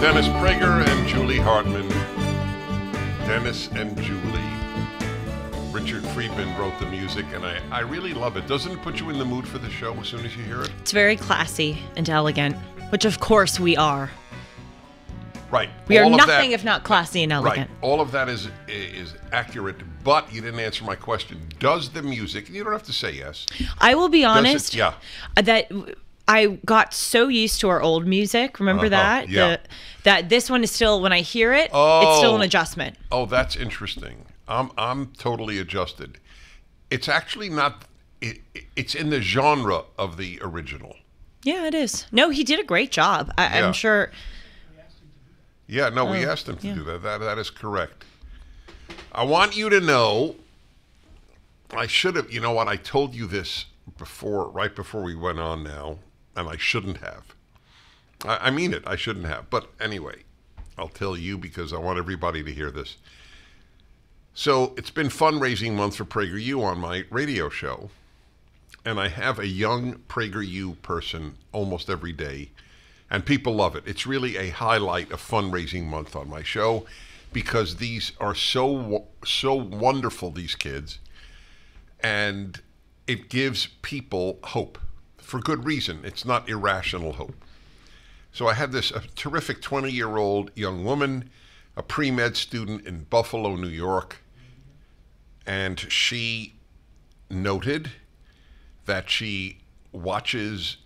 Dennis Prager and Julie Hartman. Dennis and Julie. Richard Friedman wrote the music, and I really love it. Doesn't it put you in the mood for the show as soon as you hear it? It's very classy and elegant, which of course we are. Right. We are nothing if not classy and elegant. Right. All of that is accurate, but you didn't answer my question. Does the music, and you don't have to say yes. I will be honest, yeah. That I got so used to our old music. Remember that? Yeah. That this one is still, when I hear it, it's still an adjustment. Oh, that's interesting. I'm totally adjusted. It's actually not, it's in the genre of the original. Yeah, it is. No, he did a great job. I'm sure. Yeah, no, we asked him to do that. That is correct. I want you to know, I should have, you know what, I told you this before, right before we went on now, and I shouldn't have. I mean it, I shouldn't have. But anyway, I'll tell you because I want everybody to hear this. So it's been fundraising month for PragerU on my radio show. And I have a young PragerU person almost every day. And people love it. It's really a highlight of fundraising month on my show because these are so wonderful, these kids. And it gives people hope for good reason. It's not irrational hope. So I had a terrific 20-year-old young woman, a pre-med student in Buffalo, New York. And she noted that she watches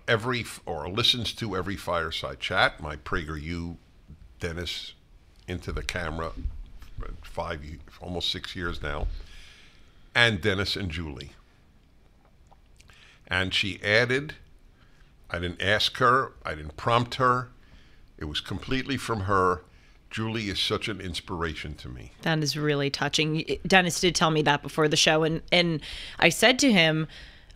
listens to every fireside chat, my PragerU, Dennis, into the camera, almost 6 years now, and Dennis and Julie. And she added, I didn't ask her, I didn't prompt her, it was completely from her, Julie is such an inspiration to me. That is really touching. Dennis did tell me that before the show, and I said to him,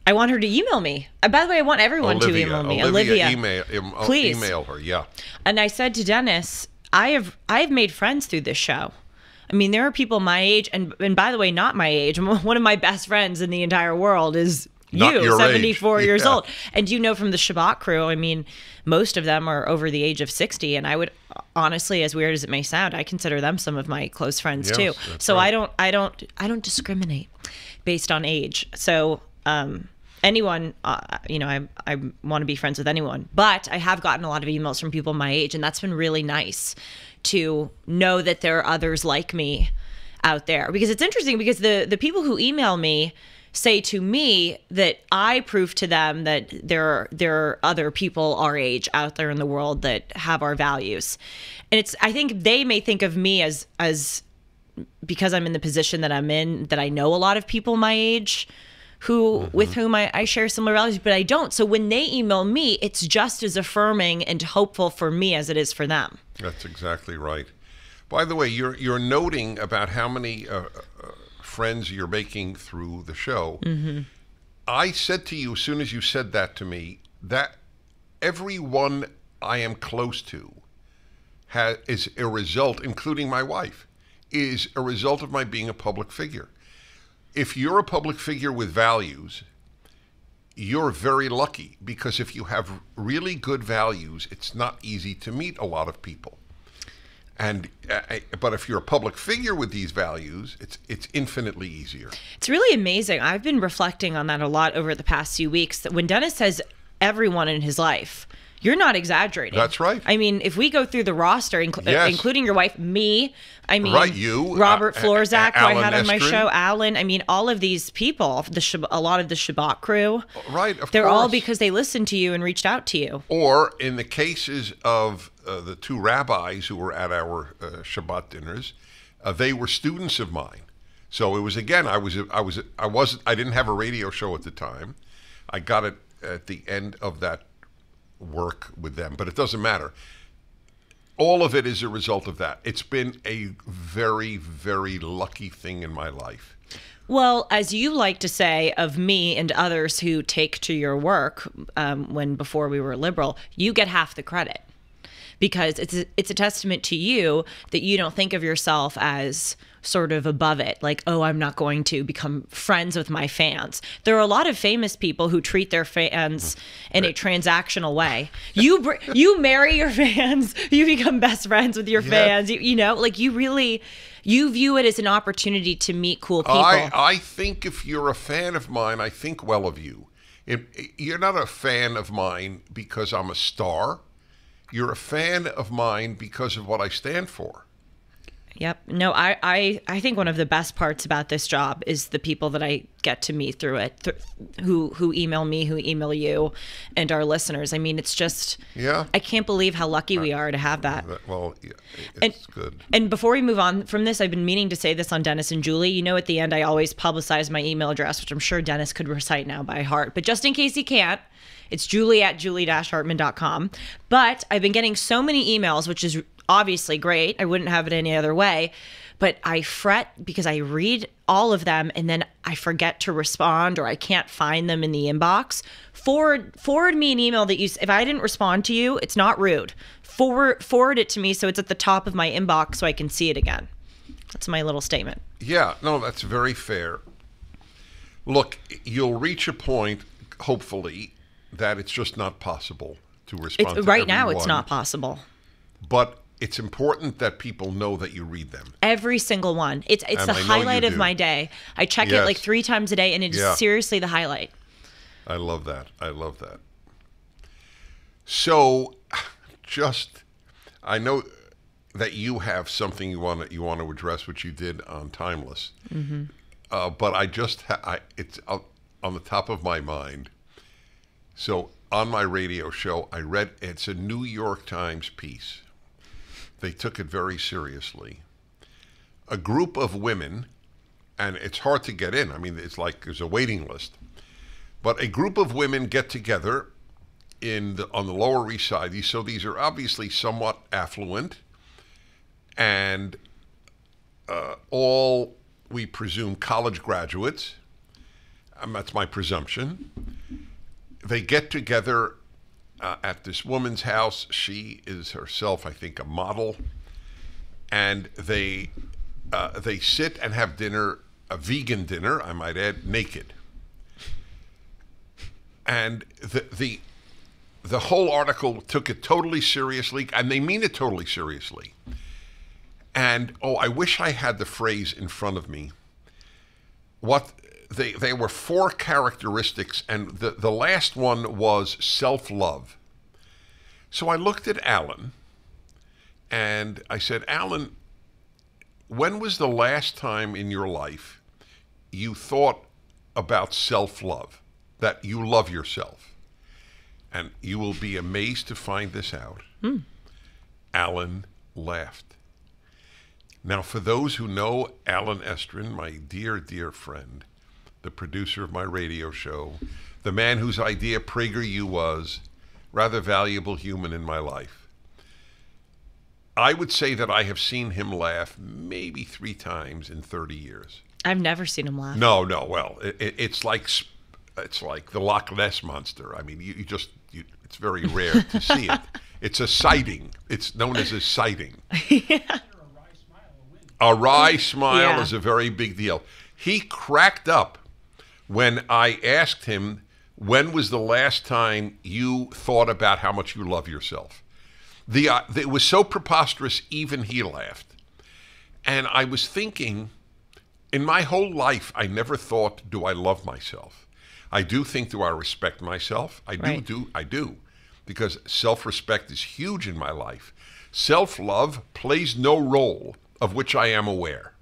I want her to email me. By the way, I want everyone to email me. Olivia, please email her. Yeah. And I said to Dennis, I've made friends through this show. I mean, there are people my age, and by the way, not my age. One of my best friends in the entire world is you, 74 years old. And you know from the Shabbat crew, I mean, most of them are over the age of 60. And I would honestly, as weird as it may sound, I consider them some of my close friends too. So right. I don't discriminate based on age. So anyone, I want to be friends with anyone. But I have gotten a lot of emails from people my age, and that's been really nice to know that there are others like me out there. Because it's interesting because the people who email me say to me that I prove to them that there are other people our age out there in the world that have our values. And I think they may think of me as because I'm in the position that I'm in, that I know a lot of people my age with whom I share similar values, but I don't. So when they email me, it's just as affirming and hopeful for me as it is for them. That's exactly right. By the way, you're noting about how many friends you're making through the show. Mm-hmm. I said to you as soon as you said that to me, that everyone I am close to is a result, including my wife, is a result of my being a public figure. If you're a public figure with values, you're very lucky, because if you have really good values, it's not easy to meet a lot of people. And but if you're a public figure with these values, it's infinitely easier. It's really amazing. I've been reflecting on that a lot over the past few weeks, that when Dennis says everyone in his life, you're not exaggerating. That's right. I mean, if we go through the roster, including your wife, me, I mean, right, you, Robert Florzak, who I had on my Estrin. show, Alan, I mean, all of these people, a lot of the Shabbat crew, right? Of they're course. all because they listened to you and reached out to you. Or in the cases of the two rabbis who were at our Shabbat dinners, they were students of mine. So it was, again, I didn't have a radio show at the time. I got it at the end of that work with them, but it doesn't matter. All of it is a result of that. It's been a very, very lucky thing in my life. Well, as you like to say of me and others who take to your work, before we were liberal, you get half the credit. because it's a testament to you that you don't think of yourself as sort of above it, like, oh, I'm not going to become friends with my fans. There are a lot of famous people who treat their fans in a transactional way. You marry your fans, you become best friends with your fans. You know, like you view it as an opportunity to meet cool people. I think if you're a fan of mine, I think well of you. You're not a fan of mine because I'm a star. You're a fan of mine because of what I stand for. Yep. No, I think one of the best parts about this job is the people that I get to meet through it, who email me, who email you, and our listeners. I mean, it's just, I can't believe how lucky we are to have that. Well, it's good. And before we move on from this, I've been meaning to say this on Dennis and Julie. You know, at the end, I always publicize my email address, which I'm sure Dennis could recite now by heart. But just in case he can't, it's julie@julie-hartman.com. But I've been getting so many emails, which is obviously great. I wouldn't have it any other way. But I fret because I read all of them and then I forget to respond, or I can't find them in the inbox. Forward me an email that if I didn't respond to you, it's not rude. Forward it to me so it's at the top of my inbox so I can see it again. That's my little statement. Yeah, no, that's very fair. Look, you'll reach a point, hopefully, that it's just not possible to respond to right now, it's not possible. But it's important that people know that you read them. Every single one. It's the highlight of my day. I check it like 3 times a day, and it is seriously the highlight. I love that. I love that. So, I know that you have something you want to address, which you did on Timeless. Mm-hmm. But it's on the top of my mind. So on my radio show, I read, it's a New York Times piece. They took it very seriously. A group of women, and it's hard to get in. I mean, it's like there's a waiting list. But a group of women get together on the Lower East Side. So these are obviously somewhat affluent, and all, we presume, college graduates. That's my presumption. They get together at this woman's house. She is herself, I think, a model. And they sit and have dinner, a vegan dinner, I might add, naked. And the whole article took it totally seriously, and they mean it totally seriously. And, I wish I had the phrase in front of me. They were 4 characteristics, and the last one was self-love. So I looked at Alan, and I said, Alan, when was the last time in your life you thought about self-love, that you love yourself? And you will be amazed to find this out. Alan laughed. Now, for those who know Alan Estrin, my dear, dear friend, the producer of my radio show, the man whose idea PragerU was, rather valuable human in my life. I would say that I have seen him laugh maybe 3 times in 30 years. I've never seen him laugh. No. Well, it's like the Loch Ness Monster. I mean, it's very rare to see it. It's a sighting. It's known as a sighting. Yeah. A wry smile is a very big deal. He cracked up when I asked him, when was the last time you thought about how much you love yourself? It was so preposterous, even he laughed. And I was thinking, in my whole life, I never thought, do I love myself? I do think, do I respect myself? I do. Because self-respect is huge in my life. Self-love plays no role of which I am aware.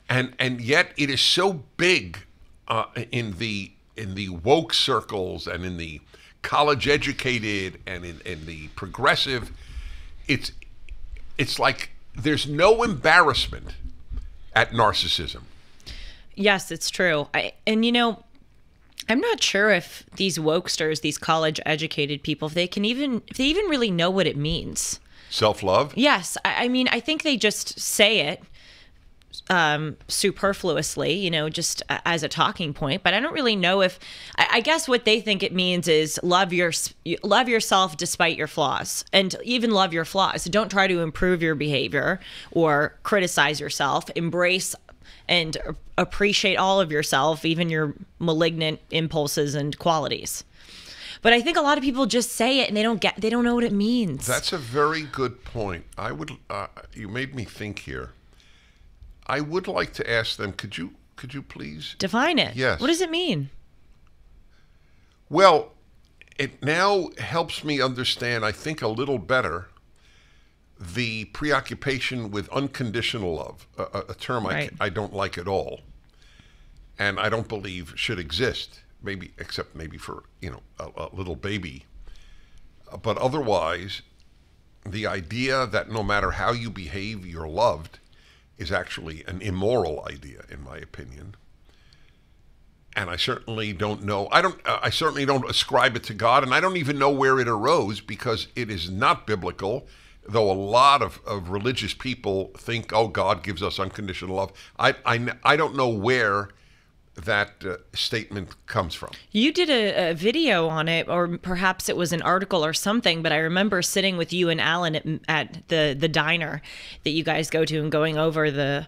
And yet it is so big in the woke circles and in the college educated and in the progressive. It's like there's no embarrassment at narcissism. Yes, it's true. I'm not sure if these wokesters, these college educated people, if they even really know what it means. Self-love? Yes. I mean, I think they just say it superfluously, just as a talking point. But I don't really know if, I guess what they think it means is love yourself despite your flaws, and even love your flaws. Don't try to improve your behavior or criticize yourself. Embrace and appreciate all of yourself, even your malignant impulses and qualities. But I think a lot of people just say it and they don't know what it means. That's a very good point. You made me think here. I would like to ask them, could you please define it? Yes. What does it mean? Well, it now helps me understand, I think, a little better the preoccupation with unconditional love, a term right. I don't like at all, and I don't believe should exist. Maybe, except maybe for a little baby, but otherwise, the idea that no matter how you behave, you're loved, is actually an immoral idea, in my opinion. And I certainly don't know. I certainly don't ascribe it to God, and I don't even know where it arose, because it is not biblical. Though a lot of religious people think, oh, God gives us unconditional love. I don't know where that statement comes from. You did a video on it, or perhaps it was an article or something, but I remember sitting with you and Alan at the diner that you guys go to and going over the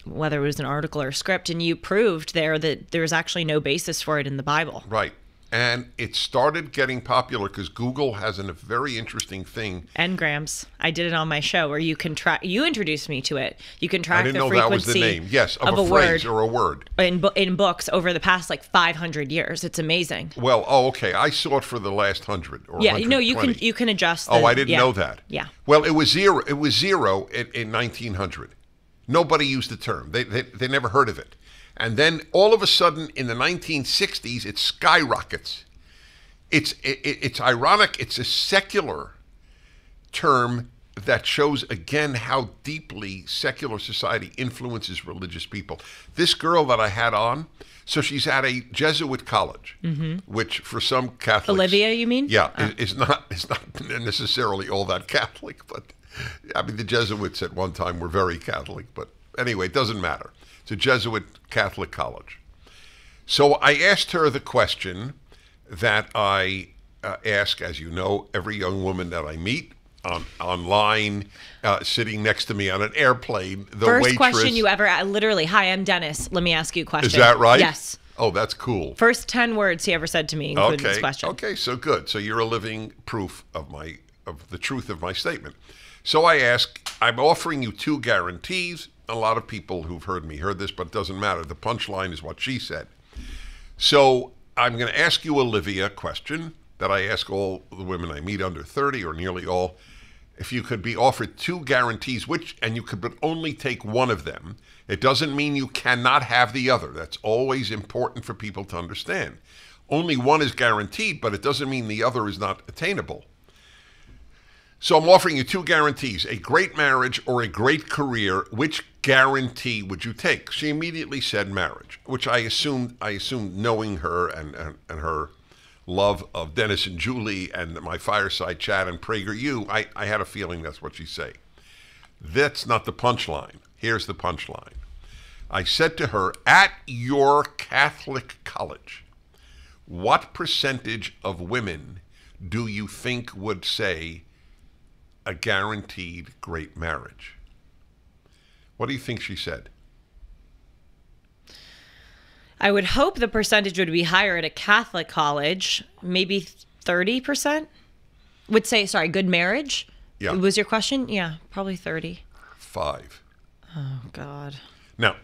whether it was an article or a script, and you proved there that there's actually no basis for it in the Bible. Right. And it started getting popular because Google has a very interesting thing. Engrams. I did it on my show where you can track. You introduced me to it. You can track the frequency. I didn't know that was the name. Yes, of a phrase or a word in books over the past 500 years. It's amazing. Well, okay. I saw it for the last 100 or 120. No, you can adjust. I didn't know that. Yeah. Well, it was zero. It was zero in 1900. Nobody used the term. They never heard of it. And then all of a sudden in the 1960s, it skyrockets. It's ironic. It's a secular term that shows again how deeply secular society influences religious people. This girl that I had on, so she's at a Jesuit college, which for some Catholics, Olivia, you mean? Yeah, is not necessarily all that Catholic, but I mean the Jesuits at one time were very Catholic, but anyway, it doesn't matter. It's a Jesuit Catholic college. So I asked her the question that I ask, as you know, every young woman that I meet online, sitting next to me on an airplane. The First waitress, question you ever, literally, hi, I'm Dennis. Let me ask you a question. Is that right? Yes. Oh, that's cool. First 10 words he ever said to me, including this question. Okay, so good. So you're a living proof of the truth of my statement. So I ask, I'm offering you 2 guarantees. A lot of people who've heard me heard this, but it doesn't matter. The punchline is what she said. So I'm going to ask you, Olivia, a question that I ask all the women I meet under 30, or nearly all. If you could be offered 2 guarantees, and you could but only take one of them, it doesn't mean you cannot have the other. That's always important for people to understand. Only one is guaranteed, but it doesn't mean the other is not attainable. So I'm offering you 2 guarantees, a great marriage or a great career. Which guarantee would you take? She immediately said marriage, which I assumed knowing her and her love of Dennis and Julie and my fireside chat and PragerU, I had a feeling that's what she'd say. That's not the punchline. Here's the punchline. I said to her, at your Catholic college, what percentage of women do you think would say a guaranteed great marriage? What do you think she said? I would hope the percentage would be higher at a Catholic college. Maybe 30% would say, sorry, good marriage? Yeah. Was your question? Yeah, probably 30. 5. Oh, God. Now,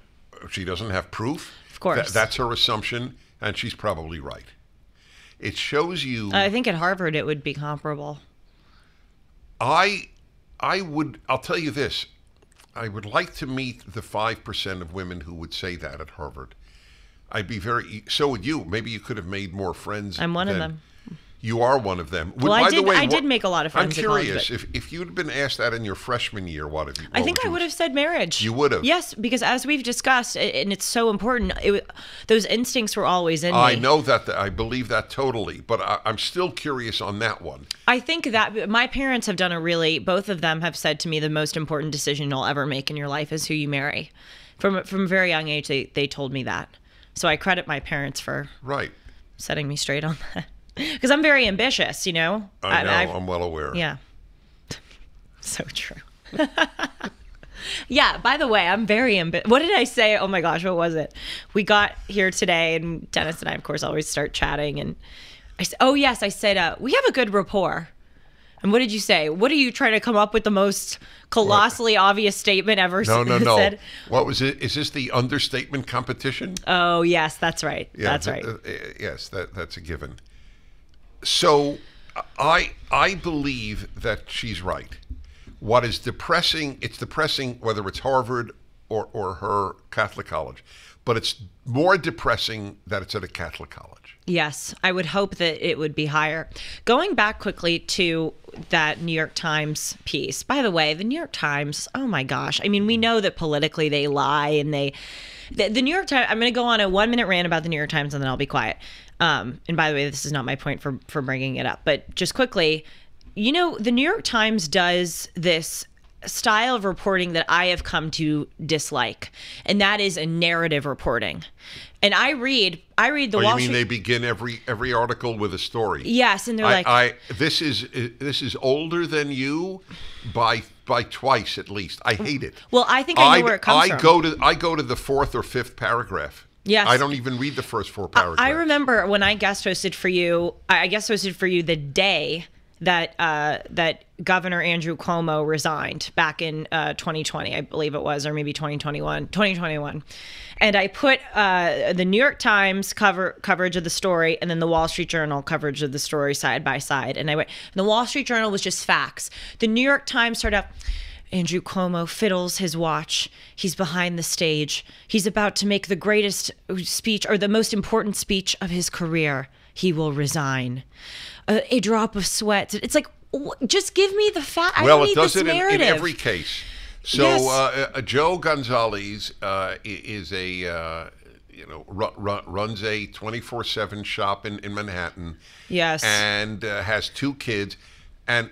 she doesn't have proof. Of course. That's her assumption, and she's probably right. It shows you... I think at Harvard it would be comparable. I'll tell you this. I would like to meet the 5% of women who would say that at Harvard. So would you. Maybe you could have made more friends. I'm one of them. You are one of them. Well, I did make a lot of friends. I'm curious, if you'd been asked that in your freshman year, what have you? I think I would have said marriage. You would have? Yes, because as we've discussed, and it's so important, those instincts were always in me. I know that. I believe that totally, but I'm still curious on that one. I think that my parents have done both of them have said to me, the most important decision you'll ever make in your life is who you marry. From a very young age, they told me that. So I credit my parents for setting me straight on that. Because I'm very ambitious, you know? I know, I'm well aware. Yeah. So true. Yeah, by the way, I'm very ambitious. What did I say? Oh my gosh, what was it? We got here today, and Dennis and I, of course, always start chatting. And I said, oh yes, I said, we have a good rapport. And what did you say? What are you trying to come up with the most colossally obvious statement ever said? No. What was it? Is this the understatement competition? Oh, yes, that's right. Yeah, that's right. Yes, that's a given. So I believe that she's right. What is depressing, it's depressing whether it's Harvard or her Catholic college, but it's more depressing that it's at a Catholic college. Yes, I would hope that it would be higher. Going back quickly to that New York Times piece. By the way, the New York Times, oh my gosh. I mean, we know that politically they lie, and the New York Times, I'm going to go on a 1-minute rant about the New York Times and then I'll be quiet. And by the way, this is not my point for bringing it up, but just quickly, you know, the New York Times does this style of reporting that I have come to dislike, and that is a narrative reporting. And I read the Wall Street. You mean they begin every article with a story? Yes, and they're this is older than you by twice at least. I hate it. Well, I think I know where it comes from. I go to the 4th or 5th paragraph. Yes. I don't even read the first 4 paragraphs. I remember when I guest hosted for you. I guest hosted for you the day that Governor Andrew Cuomo resigned back in 2020, I believe it was, or maybe 2021. And I put the New York Times coverage of the story and then the Wall Street Journal coverage of the story side by side. And the Wall Street Journal was just facts. The New York Times started up, Andrew Cuomo fiddles his watch. He's behind the stage. He's about to make the greatest speech, or the most important speech of his career. He will resign. A drop of sweat. It's like, just give me the fact. Well, I don't need it does this it narrative. in every case. So yes. Joe Gonzalez is runs a 24/7 shop in Manhattan. Yes. And has 2 kids. And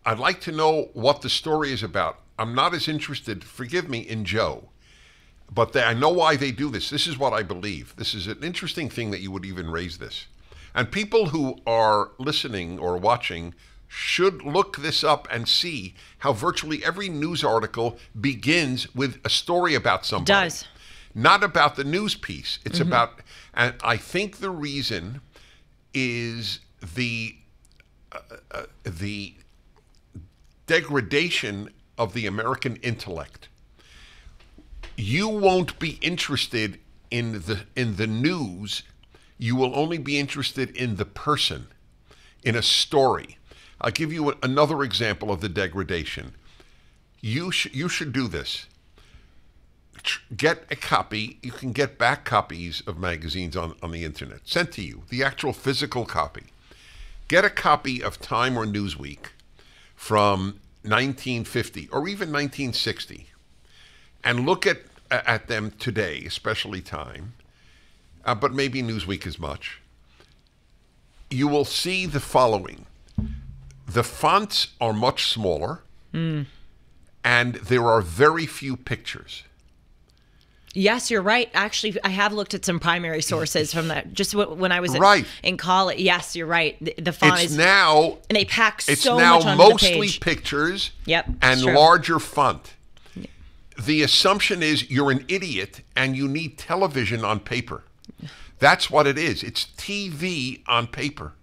I'd like to know what the story is about. I'm not as interested, forgive me, in Joe. But I know why they do this. This is what I believe. This is an interesting thing that you would even raise this. And people who are listening or watching should look this up and see how virtually every news article begins with a story about somebody. Does. Not about the news piece. It's about, and I think the reason is the degradation of the American intellect. You won't be interested in the news. You will only be interested in the person, in a story. I'll give you another example of the degradation. You should do this. Get a copy. You can get back copies of magazines on the internet, sent to you, the actual physical copy. Get a copy of Time or Newsweek from 1950 or even 1960 and look at them today, especially Time, but maybe Newsweek as much. You will see the following. The fonts are much smaller, and there are very few pictures. Yes, you're right. Actually, I have looked at some primary sources from that. Just when I was in college. Yes, you're right. The font is now, and they pack so much onto the page. It's now mostly pictures. Yep, and larger font. Yep. The assumption is you're an idiot and you need television on paper. That's what it is. It's TV on paper.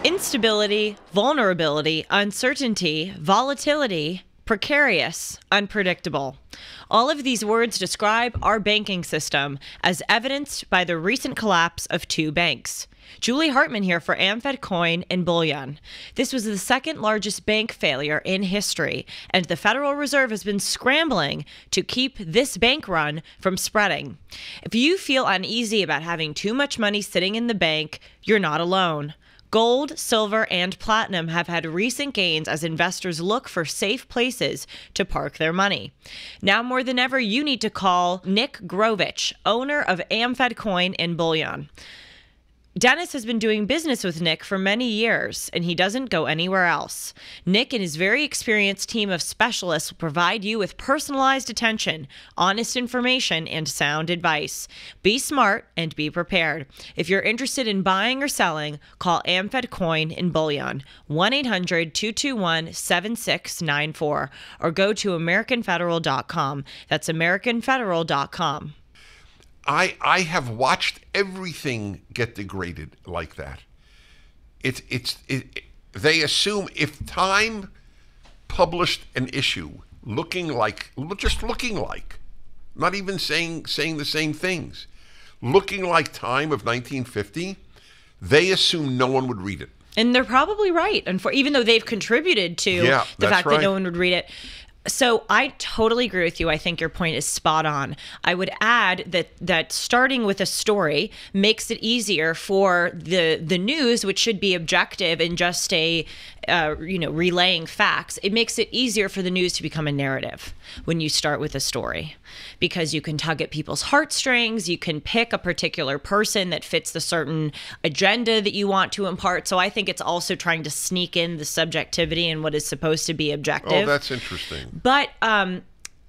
Instability, vulnerability, uncertainty, volatility, precarious, unpredictable. All of these words describe our banking system, as evidenced by the recent collapse of 2 banks. Julie Hartman here for AmFed Coin and Bullion. This was the 2nd largest bank failure in history, and the Federal Reserve has been scrambling to keep this bank run from spreading. If you feel uneasy about having too much money sitting in the bank, you're not alone. Gold, silver, and platinum have had recent gains as investors look for safe places to park their money. Now more than ever, you need to call Nick Grovich, owner of AmFed Coin and Bullion. Dennis has been doing business with Nick for many years, and he doesn't go anywhere else. Nick and his very experienced team of specialists will provide you with personalized attention, honest information, and sound advice. Be smart and be prepared. If you're interested in buying or selling, call AmFed Coin and Bullion, 1-800-221-7694, or go to AmericanFederal.com. That's AmericanFederal.com. I have watched everything get degraded like that. They assume if Time published an issue looking like, not even saying the same things, looking like Time of 1950, they assume no one would read it. And they're probably right. And even though they've contributed to the fact that no one would read it. So I totally agree with you. I think your point is spot on. I would add that starting with a story makes it easier for the news, which should be objective and just relaying facts. It makes it easier for the news to become a narrative when you start with a story, because you can tug at people's heartstrings. You can pick a particular person that fits the certain agenda that you want to impart. So I think it's also trying to sneak in the subjectivity and what is supposed to be objective. Oh, that's interesting. But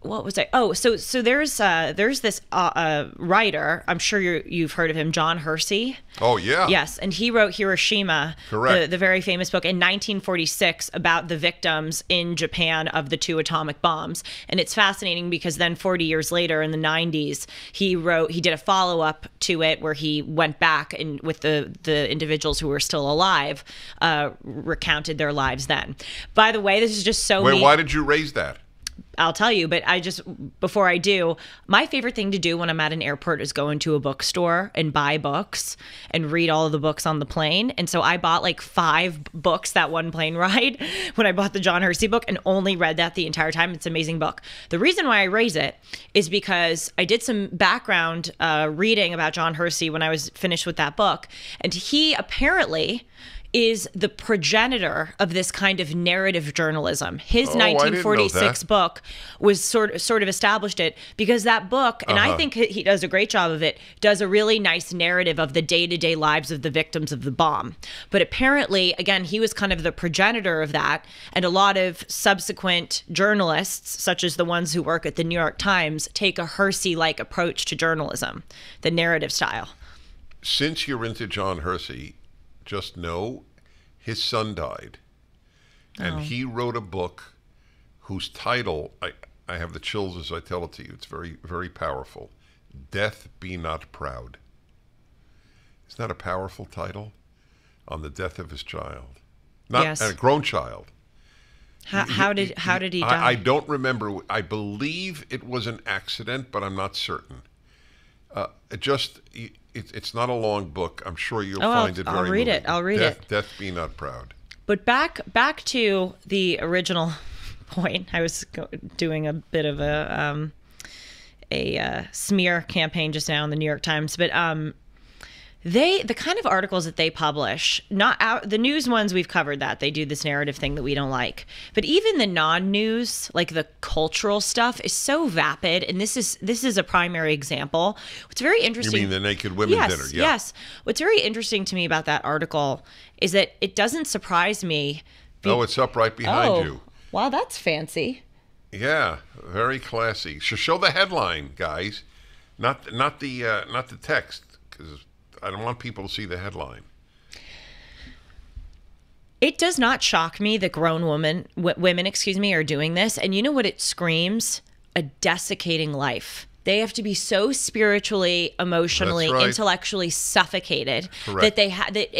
what was I? Oh, so there's this writer. I'm sure you've heard of him, John Hersey. Oh yeah. Yes, and he wrote Hiroshima, correct, the very famous book in 1946 about the victims in Japan of the 2 atomic bombs. And it's fascinating because then 40 years later, in the 90s, he did a follow-up to it where he went back and with the individuals who were still alive, recounted their lives then. By the way, this is just so. Wait, why did you raise that? I'll tell you, but before I do, my favorite thing to do when I'm at an airport is go into a bookstore and buy books and read all of the books on the plane. And so I bought like 5 books that one plane ride when I bought the John Hersey book and only read that the entire time. It's an amazing book. The reason why I raise it is because I did some background reading about John Hersey when I was finished with that book. And he apparently is the progenitor of this kind of narrative journalism. His 1946 book was sort of established it, because that book, and I think he does a great job of it, does a really nice narrative of the day-to-day lives of the victims of the bomb. But apparently, again, he was kind of the progenitor of that, and a lot of subsequent journalists, such as the ones who work at the New York Times, take a Hersey-like approach to journalism, the narrative style. Since you're into John Hersey, just know his son died, and he wrote a book whose title, I have the chills as I tell it to you. It's very, very powerful. Death Be Not Proud. Isn't that a powerful title? On the death of his child. Not a grown child. How did he die? I don't remember. I believe it was an accident, but I'm not certain. It's not a long book. I'm sure you'll find it very I'll read moving. it. I'll read it. Death Be Not Proud. But back to the original point. I was doing a bit of a smear campaign just now in the New York Times, but the kind of articles that they publish, the news ones, we've covered that. They do this narrative thing that we don't like. But even the non-news, like the cultural stuff, is so vapid. And this is a primary example. What's very interesting. You mean the Naked Women Dinner? Yeah. Yes. What's very interesting to me about that article is that it doesn't surprise me. It's up right behind you. Wow, that's fancy. Yeah, very classy. Show the headline, guys, not the text, because I don't want people to see the headline. It does not shock me that grown women, are doing this. And you know what it screams? A desiccating life. They have to be so spiritually, emotionally, intellectually suffocated that they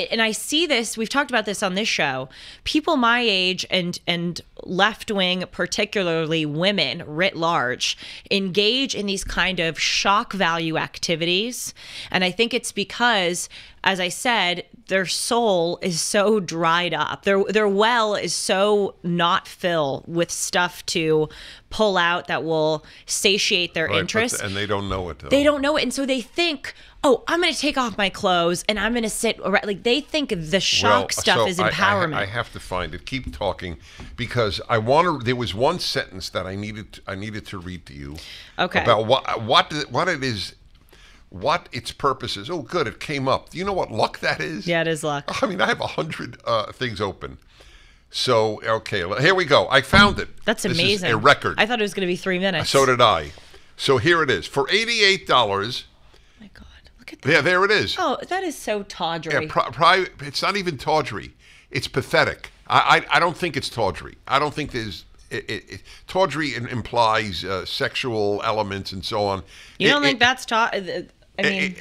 and I see this. We've talked about this on this show. People my age and left-wing, particularly women writ large, engage in these kind of shock value activities. And I think it's because, as I said, their soul is so dried up. Their well is so not filled with stuff to pull out that will satiate their interests. And they don't know it, though. They don't know it. And so they think, oh, I'm going to take off my clothes and I'm going to sit. Like, they think the shock stuff is empowerment. I have to find it. Keep talking, because there was one sentence that I needed to read to you. Okay. About what it is. What its purpose is. Oh, good, it came up. Do you know what luck that is? Yeah, it is luck. I mean, I have 100 things open. So, okay, here we go. I found it. That's amazing. This is a record. I thought it was going to be 3 minutes. So did I. So here it is. For $88. Oh my God, look at that. Yeah, there it is. Oh, that is so tawdry. Yeah, it's not even tawdry. It's pathetic. I don't think it's tawdry. I don't think there's... tawdry implies sexual elements and so on. You don't think that's I mean,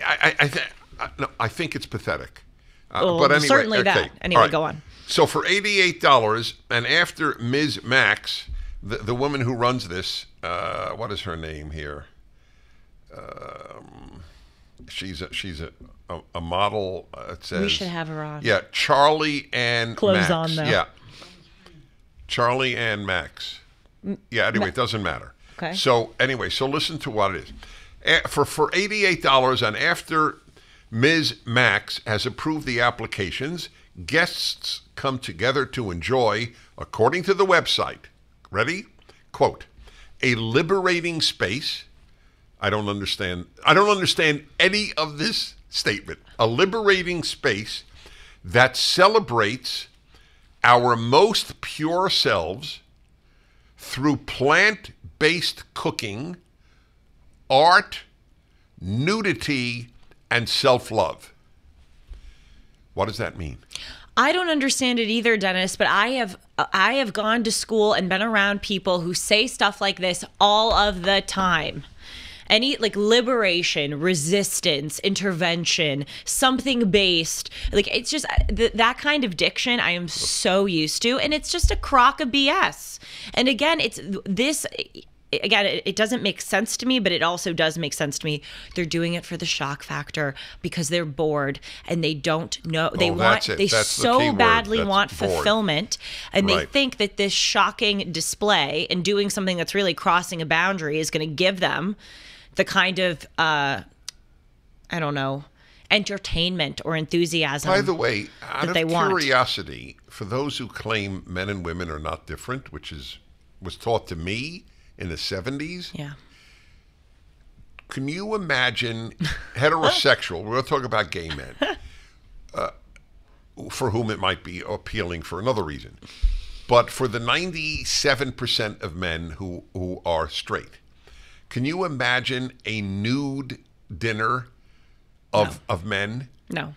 I think it's pathetic. But anyway, certainly that. Anyway, right. Go on. So for $88, and after Ms. Max, the woman who runs this, what is her name here? She's a model. It says we should have her on. Yeah, Charlie and clothes Max. On though. Yeah, Charlie and Max. Yeah. Anyway, it doesn't matter. Okay. So anyway, so listen to what it is. For $88, and after Ms. Max has approved the applications, guests come together to enjoy, according to the website, ready? Quote, a liberating space. I don't understand any of this statement. A liberating space that celebrates our most pure selves through plant-based cooking, art, nudity, and self-love. What does that mean? I don't understand it either, Dennis, but I have gone to school and been around people who say stuff like this all of the time. Any like liberation, resistance, intervention, something based, like it's just that kind of diction I am so used to, and it's just a crock of BS. And again, it doesn't make sense to me, but it also does make sense to me. They're doing it for the shock factor because they're bored and they don't know. They so badly want fulfillment, and they think that this shocking display and doing something that's really crossing a boundary is going to give them the kind of, entertainment or enthusiasm. By the way, out of curiosity, for those who claim men and women are not different, which was taught to me in the 70s. Yeah. Can you imagine heterosexual, we're going to talk about gay men, for whom it might be appealing for another reason. But for the 97% of men who are straight, can you imagine a nude dinner of men? No.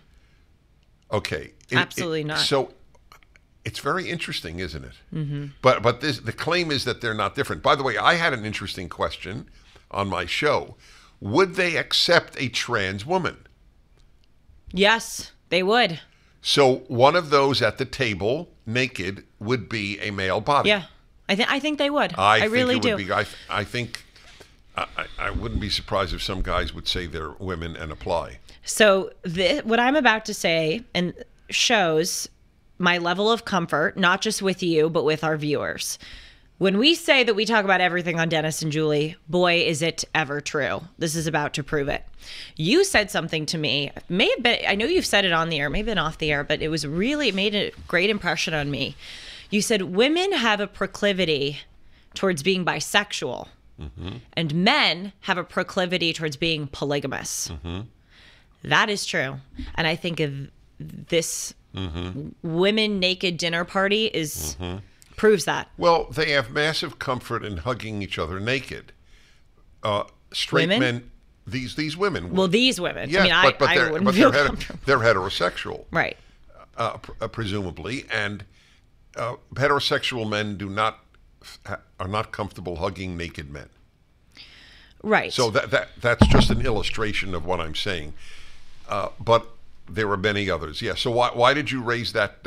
Okay. Absolutely not. So it's very interesting, isn't it? Mm-hmm. But the claim is that they're not different. By the way, I had an interesting question on my show. Would they accept a trans woman? Yes, they would. So one of those at the table, naked, would be a male body. Yeah, I think they would. I really do. I think I wouldn't be surprised if some guys would say they're women and apply. So what I'm about to say and shows my level of comfort, not just with you, but with our viewers. When we say that we talk about everything on Dennis and Julie, boy, is it ever true. This is about to prove it. You said something to me, I know you've said it on the air, maybe been off the air, but it made a great impression on me. You said women have a proclivity towards being bisexual, mm-hmm. and men have a proclivity towards being polygamous. Mm-hmm. That is true. And I think of this mm-hmm. women naked dinner party proves that. Well, they have massive comfort in hugging each other naked. Straight women? Men, these women. Well, these women. Yes, I mean, I wouldn't feel comfortable. They're heterosexual, right? Presumably, and heterosexual men are not comfortable hugging naked men. Right. So that's just an illustration of what I'm saying. But there are many others. Yeah. So why did you raise that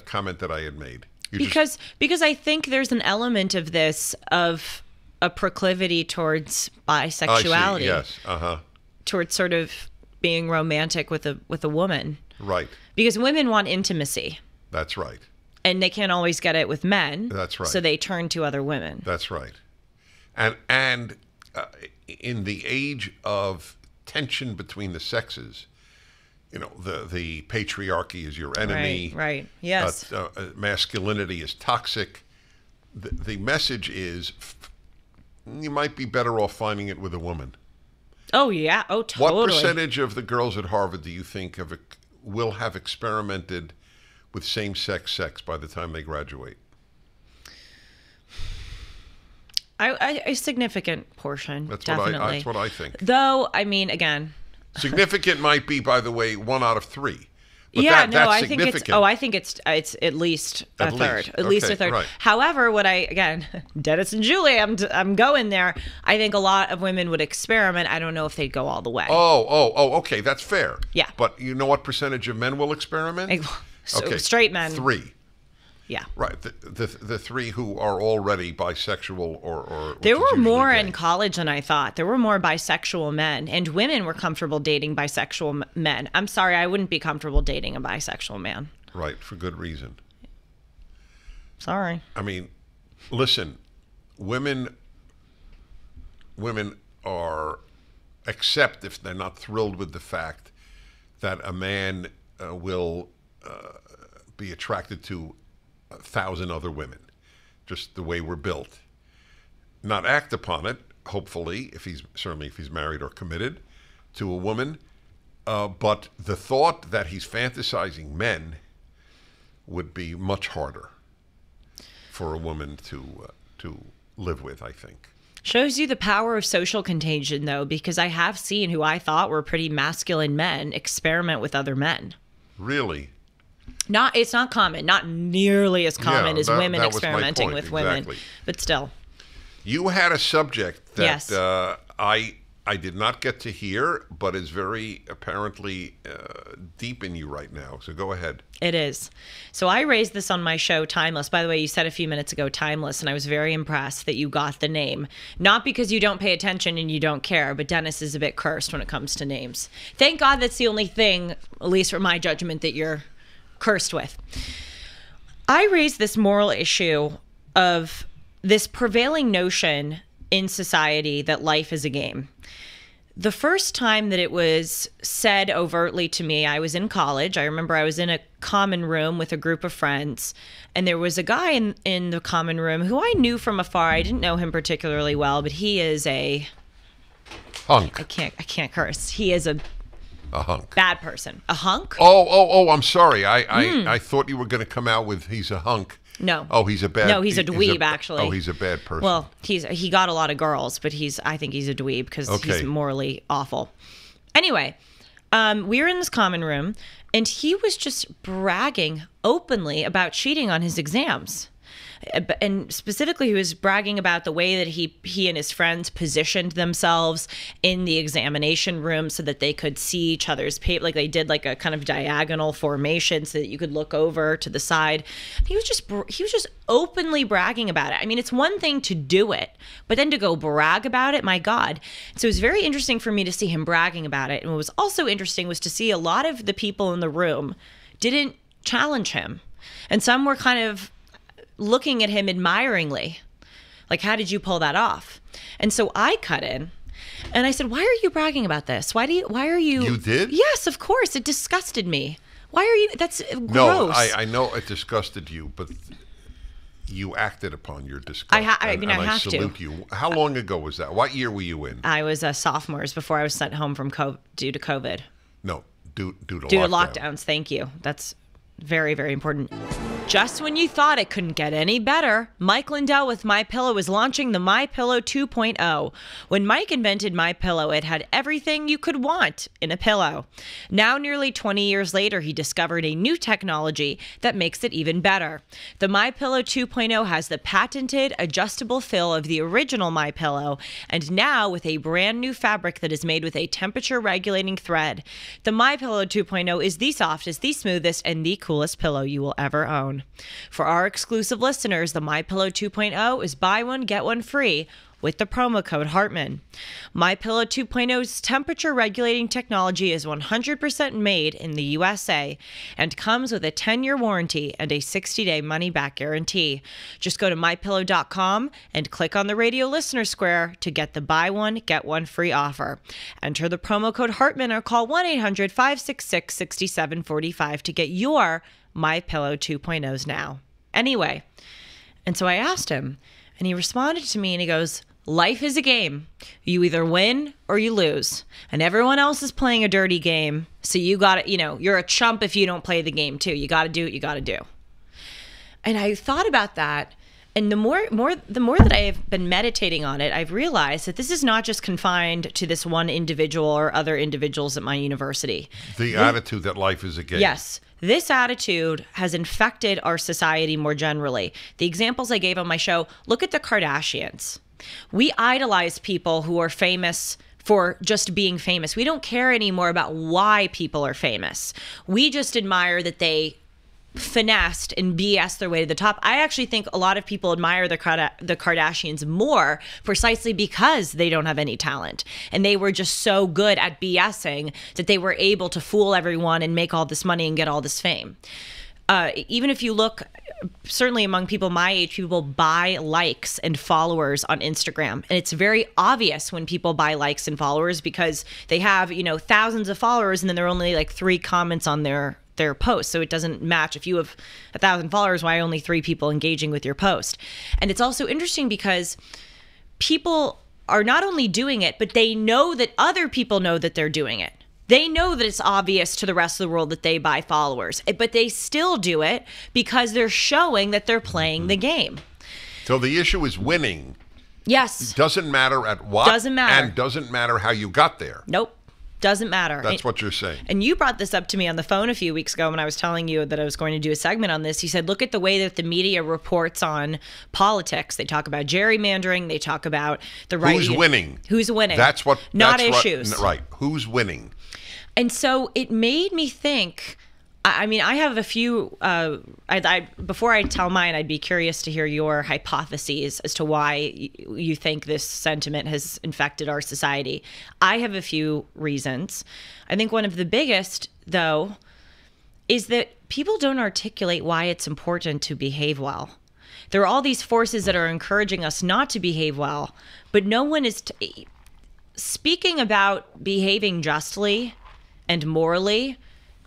comment that I had made? Because I think there's an element of this, of a proclivity towards bisexuality. I see. Yes. Uh-huh. Towards sort of being romantic with a woman. Right. Because women want intimacy. That's right. And they can't always get it with men. That's right. So they turn to other women. That's right. And in the age of tension between the sexes, you know, the patriarchy is your enemy. Right. Yes. Masculinity is toxic. The message is you might be better off finding it with a woman. Oh, yeah. Oh, totally. What percentage of the girls at Harvard do you think will have experimented with same-sex sex by the time they graduate? A significant portion, definitely. That's what I think. Though, I mean, again... Significant might be, by the way, 1 out of 3. But that's I think it's at least a third. At least a third. Right. However, Dennis and Julie, I'm going there. I think a lot of women would experiment. I don't know if they'd go all the way. Okay, that's fair. Yeah. But you know what percentage of men will experiment? Straight men. 3. Yeah. Right. The 3 who are already bisexual or there were more in college than I thought. There were more bisexual men, and women were comfortable dating bisexual men. I'm sorry, I wouldn't be comfortable dating a bisexual man. Right, for good reason. Sorry. I mean, listen, women are, except if they're not thrilled with the fact that a man will be attracted to 1,000 other women, just the way we're built. Not act upon it, hopefully, if he's married or committed to a woman. But the thought that he's fantasizing men would be much harder for a woman to live with, I think. Shows you the power of social contagion, though, because I have seen who I thought were pretty masculine men experiment with other men. Really? It's not common, not nearly as common as women experimenting with women, but still. You had a subject that yes. I did not get to hear, but is very apparently deep in you right now. So go ahead. It is. So I raised this on my show, Timeless. By the way, you said a few minutes ago, Timeless, and I was very impressed that you got the name. Not because you don't pay attention and you don't care, but Dennis is a bit cursed when it comes to names. Thank God that's the only thing, at least for my judgment, that you're cursed with. I raised this moral issue of this prevailing notion in society that life is a game. The first time that it was said overtly to me, I was in college. I remember I was in a common room with a group of friends, and there was a guy in the common room who I knew from afar. I didn't know him particularly well, but he is a hunk. I can't curse. He is a hunk. Bad person. A hunk? Oh, I'm sorry. I thought you were going to come out with he's a hunk. No. Oh, he's a bad. No, he's a dweeb, actually. Oh, he's a bad person. Well, he got a lot of girls, but I think he's a dweeb because he's morally awful. Anyway, we were in this common room, and he was just bragging openly about cheating on his exams. And specifically, he was bragging about the way that he and his friends positioned themselves in the examination room so that they could see each other's paper. Like they did like a kind of diagonal formation so that you could look over to the side. He was just openly bragging about it. I mean, it's one thing to do it, but then to go brag about it, my God. So it was very interesting for me to see him bragging about it. And what was also interesting was to see a lot of the people in the room didn't challenge him. And some were kind of looking at him admiringly, like, how did you pull that off? And so I cut in and I said, why are you bragging about this? Why are you? You did? Yes, of course. It disgusted me. Why are you? That's gross. No, I know it disgusted you, but you acted upon your disgust. I have to. salute you. How long ago was that? What year were you in? I was a sophomore before I was sent home from due to COVID. No, due to lockdowns. Thank you. That's very, very important. Just when you thought it couldn't get any better, Mike Lindell with MyPillow is launching the MyPillow 2.0. When Mike invented MyPillow, it had everything you could want in a pillow. Now, nearly 20 years later, he discovered a new technology that makes it even better. The MyPillow 2.0 has the patented adjustable fill of the original MyPillow, and now with a brand new fabric that is made with a temperature-regulating thread. The MyPillow 2.0 is the softest, the smoothest, and the coolest pillow you will ever own. phone. For our exclusive listeners, the MyPillow 2.0 is buy one, get one free with the promo code Hartman. MyPillow 2.0's temperature regulating technology is 100% made in the USA and comes with a 10-year warranty and a 60-day money-back guarantee. Just go to MyPillow.com and click on the radio listener square to get the buy one, get one free offer. Enter the promo code Hartman or call 1-800-566-6745 to get your MyPillow 2.0s now. Anyway, and so I asked him, and he responded to me and he goes, life is a game. You either win or you lose. And everyone else is playing a dirty game. So you got to, you're a chump if you don't play the game too. You got to do what you got to do. And I thought about that. And the more that I have been meditating on it, I've realized that this is not just confined to this one individual or other individuals at my university. The attitude that life is a game. Yes. This attitude has infected our society more generally. The examples I gave on my show, look at the Kardashians. We idolize people who are famous for just being famous. We don't care anymore about why people are famous. We just admire that they finessed and BS their way to the top. I actually think a lot of people admire the Kardashians more precisely because they don't have any talent. And they were just so good at BSing that they were able to fool everyone and make all this money and get all this fame. Even if you look, certainly among people my age, people buy likes and followers on Instagram. And it's very obvious when people buy likes and followers because they have, thousands of followers and then there are only like 3 comments on their post. So it doesn't match. If you have 1,000 followers, why only 3 people engaging with your post? And it's also interesting because people are not only doing it, but they know that other people know that they're doing it. They know that it's obvious to the rest of the world that they buy followers, but they still do it because they're showing that they're playing the game. So the issue is winning. Yes. Doesn't matter at what. Doesn't matter. And doesn't matter how you got there. Nope. Doesn't matter. That's what you're saying. And you brought this up to me on the phone a few weeks ago when I was telling you that I was going to do a segment on this. You said, look at the way that the media reports on politics. They talk about gerrymandering. They talk about the right. Who's winning? Who's winning? That's what. Not issues. Right. Who's winning? And so it made me think. I mean, I have a few. Before I tell mine, I'd be curious to hear your hypotheses as to why you think this sentiment has infected our society. I have a few reasons. I think one of the biggest, though, is that people don't articulate why it's important to behave well. There are all these forces that are encouraging us not to behave well, but no one is speaking about behaving justly and morally.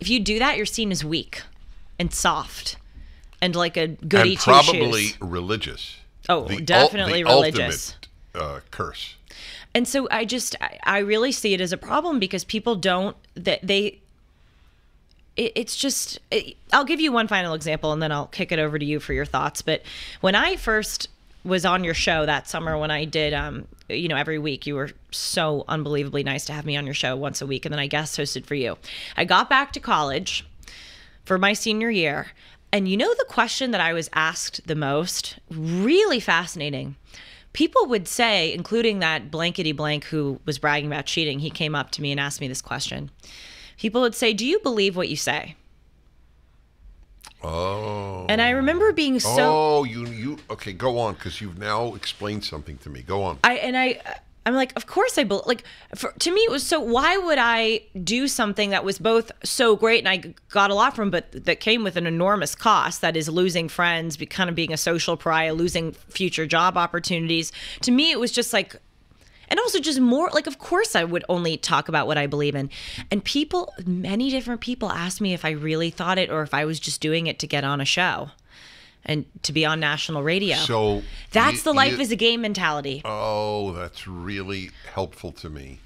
If you do that, you're seen as weak and soft and like a goody two-shoes. And probably religious. Oh, definitely religious. Ultimate curse. And so I really see it as a problem because people don't, I'll give you one final example and then I'll kick it over to you for your thoughts. But when I first was on your show that summer when I did, every week, you were so unbelievably nice to have me on your show once a week. And then I guest hosted for you. I got back to college for my senior year. And the question that I was asked the most, really fascinating. People would say, including that blankety blank who was bragging about cheating, he came up to me and asked me this question. People would say, do you believe what you say? Oh. And I remember being so... Oh, you okay, go on, because you've now explained something to me. Go on. I'm like, of course I believe... to me, it was so... Why would I do something that was both so great and I got a lot from, but that came with an enormous cost, that is losing friends, kind of being a social pariah, losing future job opportunities. To me, it was just like... And also just more, of course I would only talk about what I believe in. And many different people asked me if I really thought it or if I was just doing it to get on a show and to be on national radio. So that's the life is a game mentality. Oh, that's really helpful to me.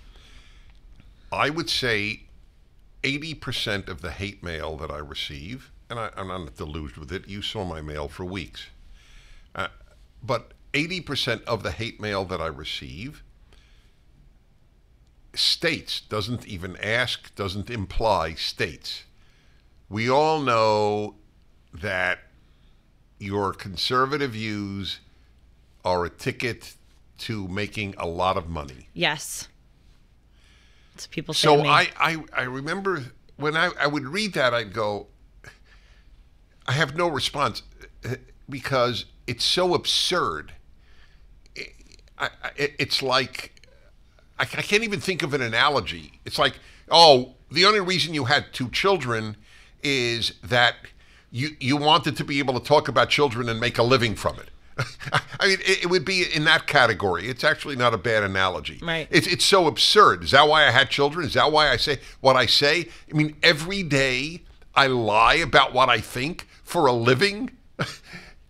I would say 80% of the hate mail that I receive, and I'm not deluged with it, you saw my mail for weeks, but 80% of the hate mail that I receive states, doesn't even ask, doesn't imply, states. We all know that your conservative views are a ticket to making a lot of money. Yes. That's what people say to to me. I remember when I would read that, I'd go, I have no response because it's so absurd. It's like, I can't even think of an analogy. It's like, oh, the only reason you had 2 children is that you wanted to be able to talk about children and make a living from it. I mean, it would be in that category. It's actually not a bad analogy. Right. It's so absurd. Is that why I had children? Is that why I say what I say? I mean, every day I lie about what I think for a living.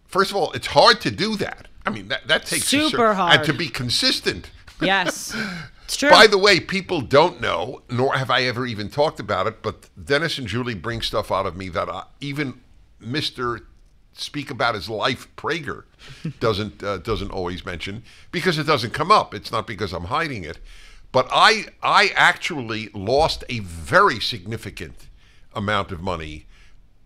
First of all, it's hard to do that. I mean, that takes super hard. And to be consistent. Yes, it's true. By the way, people don't know, nor have I ever even talked about it, but Dennis and Julie bring stuff out of me that even Mr. Speak About His Life Prager doesn't always mention, because it doesn't come up. It's not because I'm hiding it. But I actually lost a very significant amount of money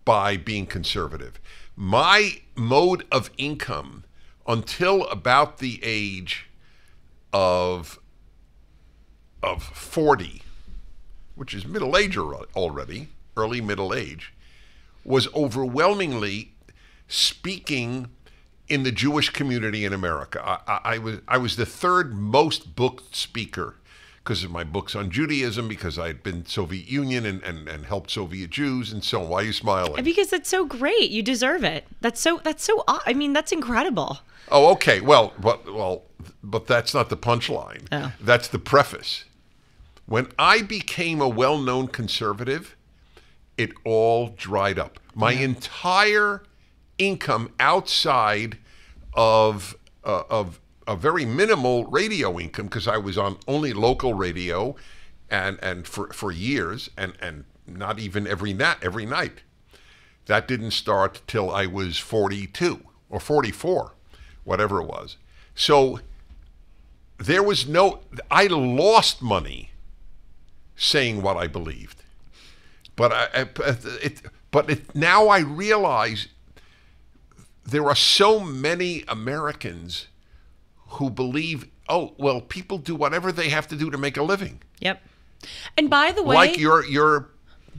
by being conservative. My mode of income until about the age of 40, which is middle age already, early middle age, was overwhelmingly speaking in the Jewish community in America. I was the 3rd most booked speaker because of my books on Judaism, because I had been Soviet Union and helped Soviet Jews and so on. Why are you smiling? Because that's so great. You deserve it. That's I mean, that's incredible. Oh, okay. Well, but that's not the punchline. Oh. That's the preface. When I became a well-known conservative, it all dried up. My entire income outside of a very minimal radio income, because I was on only local radio and for years and not even every night. That didn't start till I was 42 or 44, whatever it was. So there was I lost money saying what I believed. But now I realize there are so many Americans who believe, oh, well, people do whatever they have to do to make a living. Yep. And by the way, like your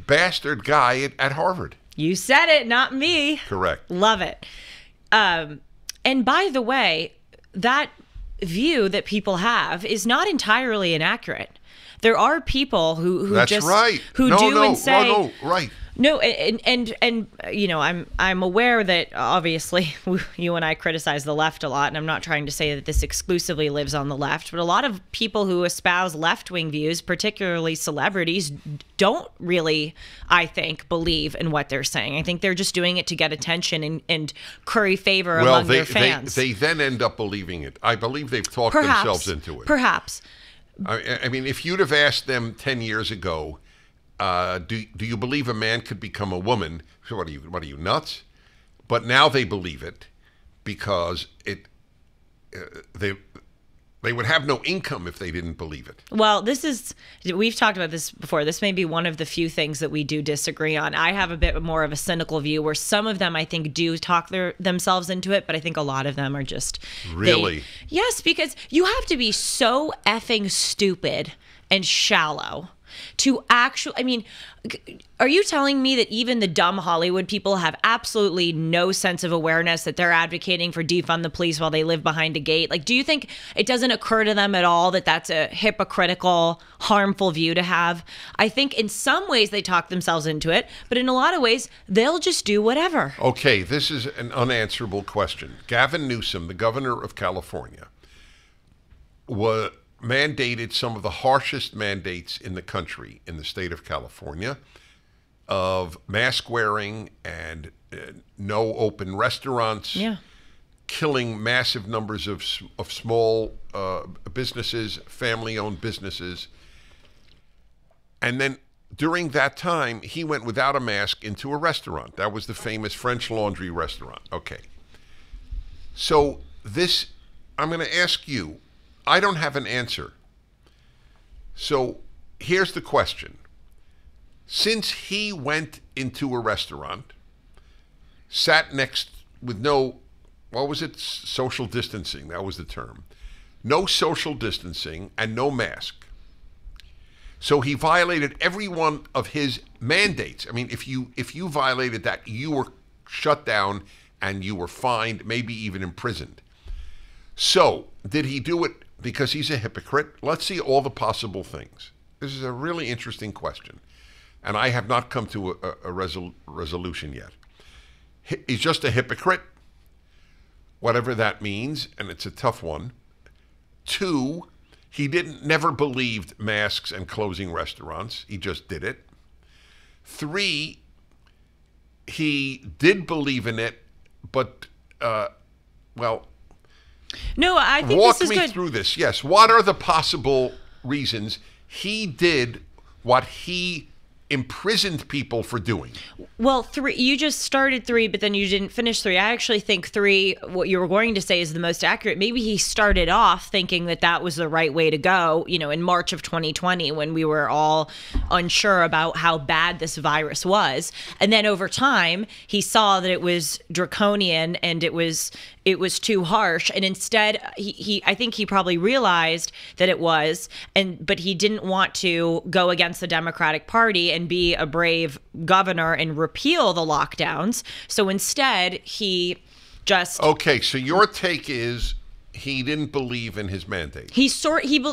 bastard guy at Harvard. You said it, not me. Correct. Love it. And by the way, that view that people have is not entirely inaccurate. There are people who That's just right. who no, do no, and say no, right. No, and you know, I'm aware that obviously you and I criticize the left a lot, and I'm not trying to say that this exclusively lives on the left, but a lot of people who espouse left-wing views, particularly celebrities, don't really, I think, believe in what they're saying. I think they're just doing it to get attention and curry favor among their fans. They then end up believing it. I believe they've talked themselves into it. Perhaps. I mean, if you'd have asked them 10 years ago, do you believe a man could become a woman? So what are you nuts? But now they believe it because they would have no income if they didn't believe it. Well, we've talked about this before. This may be one of the few things that we do disagree on. I have a bit more of a cynical view where some of them I think do talk themselves into it, but I think a lot of them are just... Really? Yes, because you have to be so effing stupid and shallow to actually, I mean, are you telling me that even the dumb Hollywood people have absolutely no sense of awareness that they're advocating for defund the police while they live behind a gate? Like, do you think it doesn't occur to them at all that that's a hypocritical, harmful view to have? I think in some ways they talk themselves into it, but in a lot of ways, they'll just do whatever. Okay, this is an unanswerable question. Gavin Newsom, the governor of California, mandated some of the harshest mandates in the country, in the state of California, of mask wearing and no open restaurants, killing massive numbers of small businesses, family-owned businesses. And then during that time, he went without a mask into a restaurant. That was the famous French Laundry restaurant. Okay. So this, I'm going to ask you, I don't have an answer. So here's the question. Since he went into a restaurant, sat next with no, what was it? Social distancing, that was the term. No social distancing and no mask. So he violated every one of his mandates. I mean, if you violated that, you were shut down and you were fined, maybe even imprisoned. So, did he do it because he's a hypocrite? Let's see all the possible things. This is a really interesting question, and I have not come to a resolution yet. He's just a hypocrite, whatever that means, and it's a tough one. 2, he never believed masks and closing restaurants. He just did it. 3, he did believe in it, but, well... No, I think walk this is me good. through this. Yes. What are the possible reasons he did what he imprisoned people for doing? Well, 3, you just started 3, but then you didn't finish 3. I actually think 3, what you were going to say, is the most accurate. Maybe he started off thinking that that was the right way to go, in March of 2020, when we were all unsure about how bad this virus was. And then over time, he saw that it was draconian and it was too harsh. And instead, I think he probably realized that it was, but he didn't want to go against the Democratic Party and be a brave governor and repeal the lockdowns. So instead, he just... Okay, so your take is he didn't believe in his mandate. He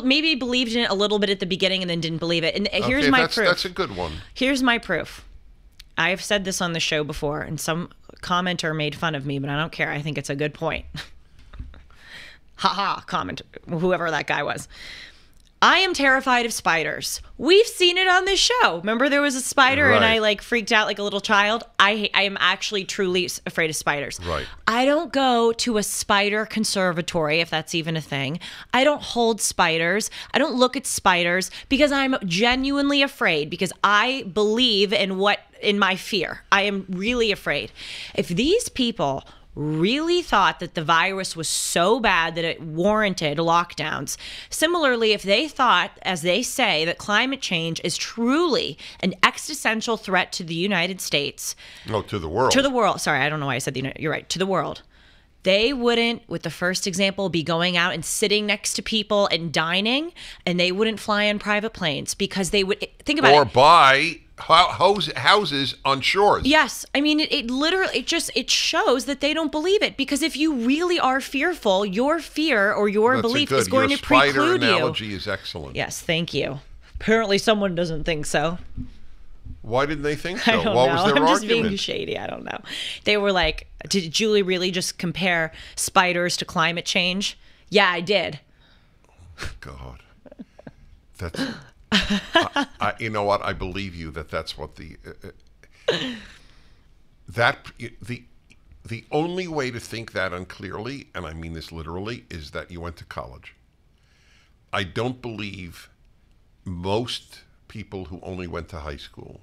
maybe believed in it a little bit at the beginning and then didn't believe it. And here's my proof. That's a good one. Here's my proof. I have said this on the show before, and some commenter made fun of me, but I don't care. I think it's a good point. Ha comment, whoever that guy was. I am terrified of spiders. We've seen it on this show. Remember there was a spider right. and I freaked out like a little child? I am actually truly afraid of spiders. Right. I don't go to a spider conservatory, if that's even a thing. I don't hold spiders. I don't look at spiders because I'm genuinely afraid, because I believe in my fear. I am really afraid. If these people really thought that the virus was so bad that it warranted lockdowns. Similarly, if they thought, as they say, that climate change is truly an existential threat to the United States. No, to the world. To the world. Sorry, I don't know why I said the United. You're right. To the world. They wouldn't, with the first example, be going out and sitting next to people and dining, and they wouldn't fly on private planes because they would, think about it. Or buy houses on shores. Yes. I mean, it literally, it shows that they don't believe it, because if you really are fearful, your fear or your belief is going to preclude you. Your spider analogy is excellent. Yes, thank you. Apparently someone doesn't think so. Why didn't they think so? I don't what know. was their I'm just argument? being shady. I don't know. They were like, did Julie really just compare spiders to climate change? Yeah, I did. God. That's... you know what? I believe you that's what the only way to think that unclearly, and I mean this literally, is that you went to college. I don't believe most people who only went to high school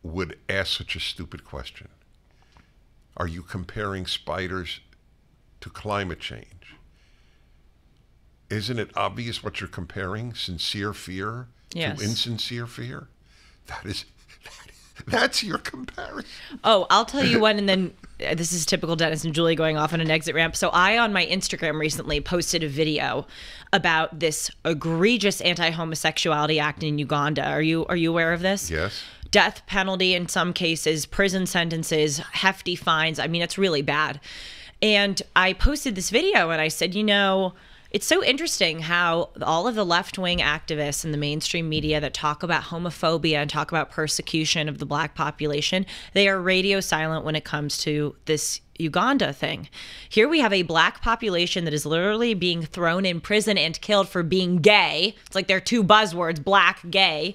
would ask such a stupid question. Are you comparing spiders to climate change? Isn't it obvious what you're comparing? Sincere fear to insincere fear? That's your comparison. Oh, I'll tell you one, and then this is typical Dennis and Julie going off on an exit ramp. So I, on my Instagram recently, posted a video about this egregious anti-homosexuality act in Uganda. Are you aware of this? Yes. Death penalty in some cases, prison sentences, hefty fines. I mean, it's really bad. And I posted this video and I said, it's so interesting how all of the left-wing activists in the mainstream media that talk about homophobia and talk about persecution of the black population, they are radio silent when it comes to this Uganda thing. Here we have a black population that is literally being thrown in prison and killed for being gay. It's like they're two buzzwords, black, gay,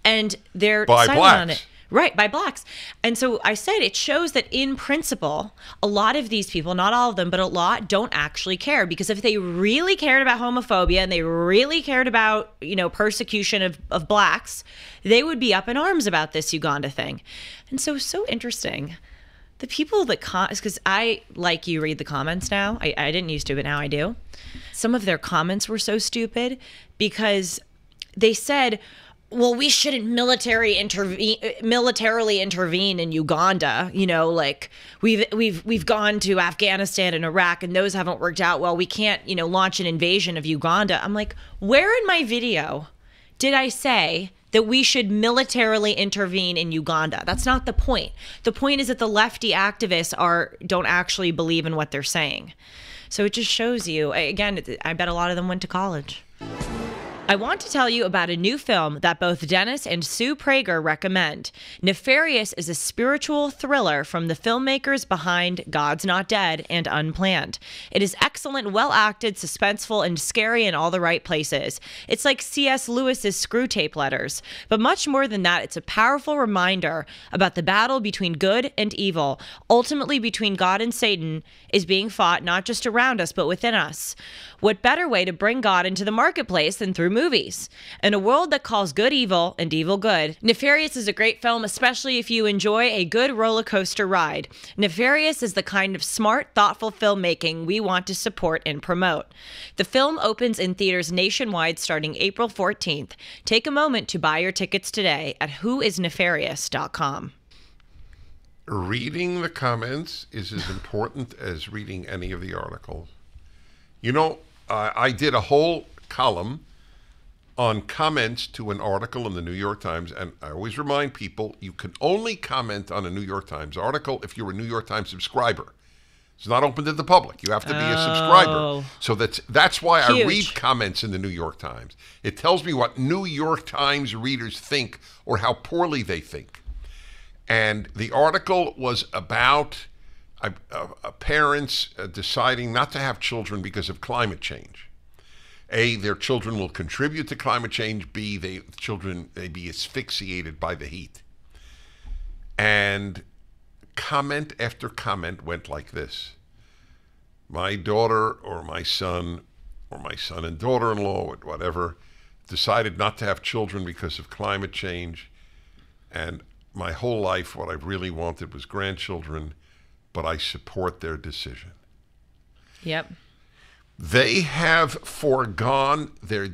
and they're silent on it. Right, by blacks. And so I said it shows that in principle, a lot of these people, not all of them, but a lot don't actually care. Because if they really cared about homophobia and they really cared about, persecution of blacks, they would be up in arms about this Uganda thing. And so interesting. The people that, because I, like you, read the comments now. I didn't used to, but now I do. Some of their comments were so stupid because they said, well, we shouldn't militarily intervene in Uganda. We've gone to Afghanistan and Iraq, and those haven't worked out well. We can't, launch an invasion of Uganda. I'm like, where in my video did I say that we should militarily intervene in Uganda. That's not the point. The point is that the lefty activists don't actually believe in what they're saying. So it just shows you, again, I bet a lot of them went to college. I want to tell you about a new film that both Dennis and Sue Prager recommend. Nefarious is a spiritual thriller from the filmmakers behind God's Not Dead and Unplanned. It is excellent, well-acted, suspenseful, and scary in all the right places. It's like C.S. Lewis's Screw Tape Letters. But much more than that, it's a powerful reminder about the battle between good and evil, ultimately between God and Satan, is being fought not just around us, but within us. What better way to bring God into the marketplace than through movies? In a world that calls good evil and evil good, Nefarious is a great film, especially if you enjoy a good roller coaster ride. Nefarious is the kind of smart, thoughtful filmmaking we want to support and promote. The film opens in theaters nationwide starting April 14th. Take a moment to buy your tickets today at whoisnefarious.com. Reading the comments is as important as reading any of the articles. You know, I did a whole column on comments to an article in the New York Times, and I always remind people you can only comment on a New York Times article if you're a New York Times subscriber. It's not open to the public. You have to be a subscriber. So that's why I read comments in the New York Times. It tells me what New York Times readers think or how poorly they think. And the article was about parents deciding not to have children because of climate change. A, their children will contribute to climate change. B, children may be asphyxiated by the heat. And comment after comment went like this. My daughter or my son and daughter-in-law or whatever decided not to have children because of climate change. And my whole life, what I really wanted was grandchildren, but I support their decision. Yep. They have foregone their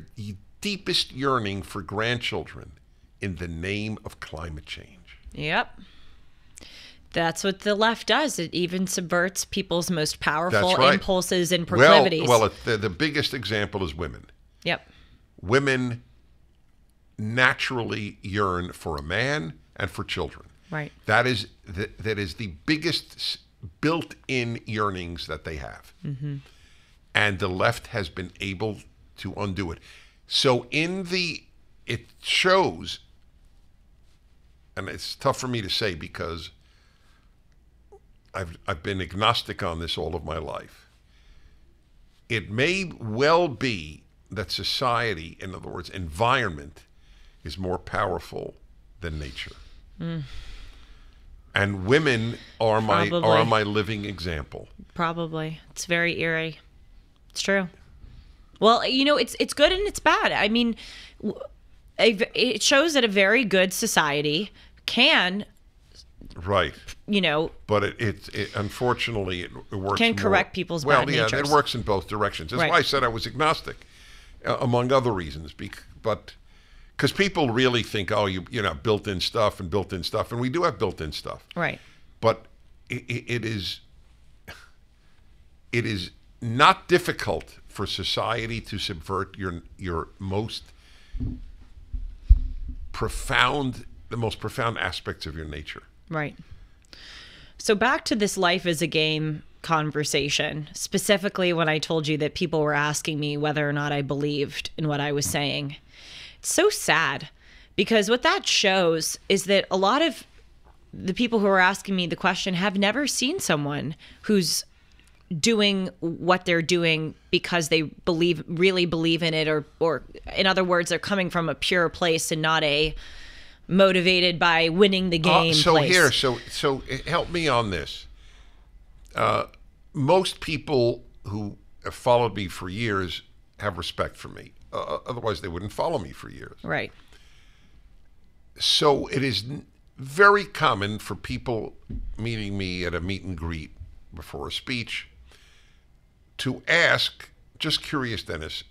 deepest yearning for grandchildren in the name of climate change. Yep. That's what the left does. It even subverts people's most powerful impulses and proclivities. Well, the biggest example is women. Yep. Women naturally yearn for a man and for children. Right. That is the biggest built-in yearnings that they have. Mm-hmm. And the left has been able to undo it. So it shows, and it's tough for me to say because I've been agnostic on this all of my life. It may well be that society, in other words, environment, is more powerful than nature. Mm. And women are my living example. Probably. It's very eerie. It's true. Well, you know, it's good and it's bad. I mean, it shows that a very good society can, right, you know, but it unfortunately it works. Can correct people's bad natures. Well, yeah, it works in both directions. That's why I said I was agnostic, among other reasons. But because people really think, oh, you know, built-in stuff, and we do have built-in stuff, right? But it is not difficult for society to subvert your most profound aspects of your nature. Right. So back to this life as a game conversation, specifically when I told you that people were asking me whether or not I believed in what I was saying. It's so sad because what that shows is that a lot of the people who are asking me the question have never seen someone who's doing what they're doing because they really believe in it, or in other words, they're coming from a pure place and not a motivated by winning the game place. So help me on this. Most people who have followed me for years have respect for me. Otherwise, they wouldn't follow me for years. Right. So it is very common for people meeting me at a meet and greet before a speech to ask, just curious, Dennis,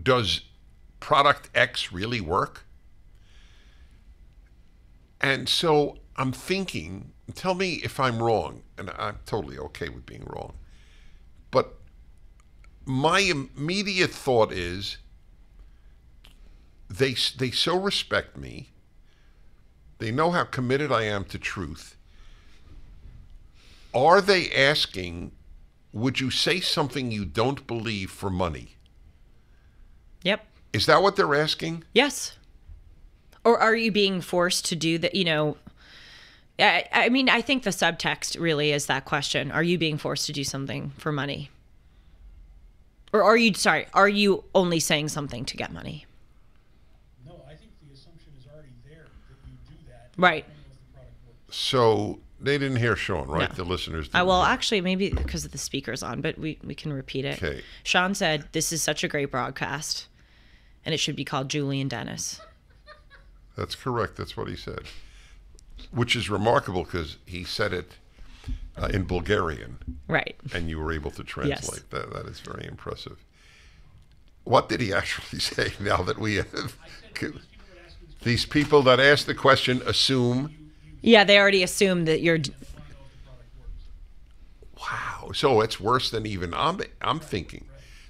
does product X really work? And so I'm thinking, tell me if I'm wrong, and I'm totally okay with being wrong, but my immediate thought is, they so respect me. They know how committed I am to truth. Are they asking, would you say something you don't believe for money? Yep. Is that what they're asking? Yes. Or are you being forced to do that? I mean, I think the subtext really is that question. Are you being forced to do something for money? Or are you only saying something to get money? No, I think the assumption is already there that you do that. Right. So they didn't hear Sean, right? No. The listeners didn't. Well, actually, maybe because of the speaker's on, but we can repeat it. Okay. Sean said, this is such a great broadcast, and it should be called Julie and Dennis. That's correct. That's what he said. Which is remarkable because he said it in Bulgarian. Right. And you were able to translate. Yes. That is very impressive. What did he actually say now that we have... These people that ask the question assume... Yeah, they already assume that you're... Wow. So it's worse than even I'm thinking.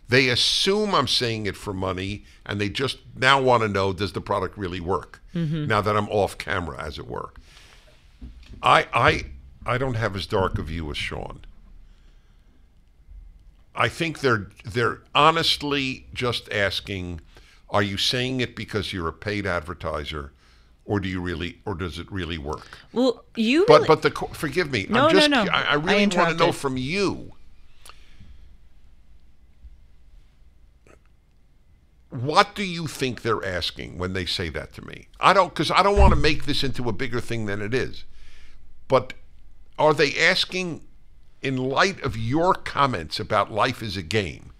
They assume I'm saying it for money, and they just now want to know, does the product really work? Mm-hmm. Now that I'm off camera, as it were. I don't have as dark a view as Sean. I think they're honestly just asking, are you saying it because you're a paid advertiser, or does it really work? Well, you. Forgive me. No. I really want to know from you. What do you think they're asking when they say that to me? Because I don't want to make this into a bigger thing than it is. But are they asking, in light of your comments about life as a game,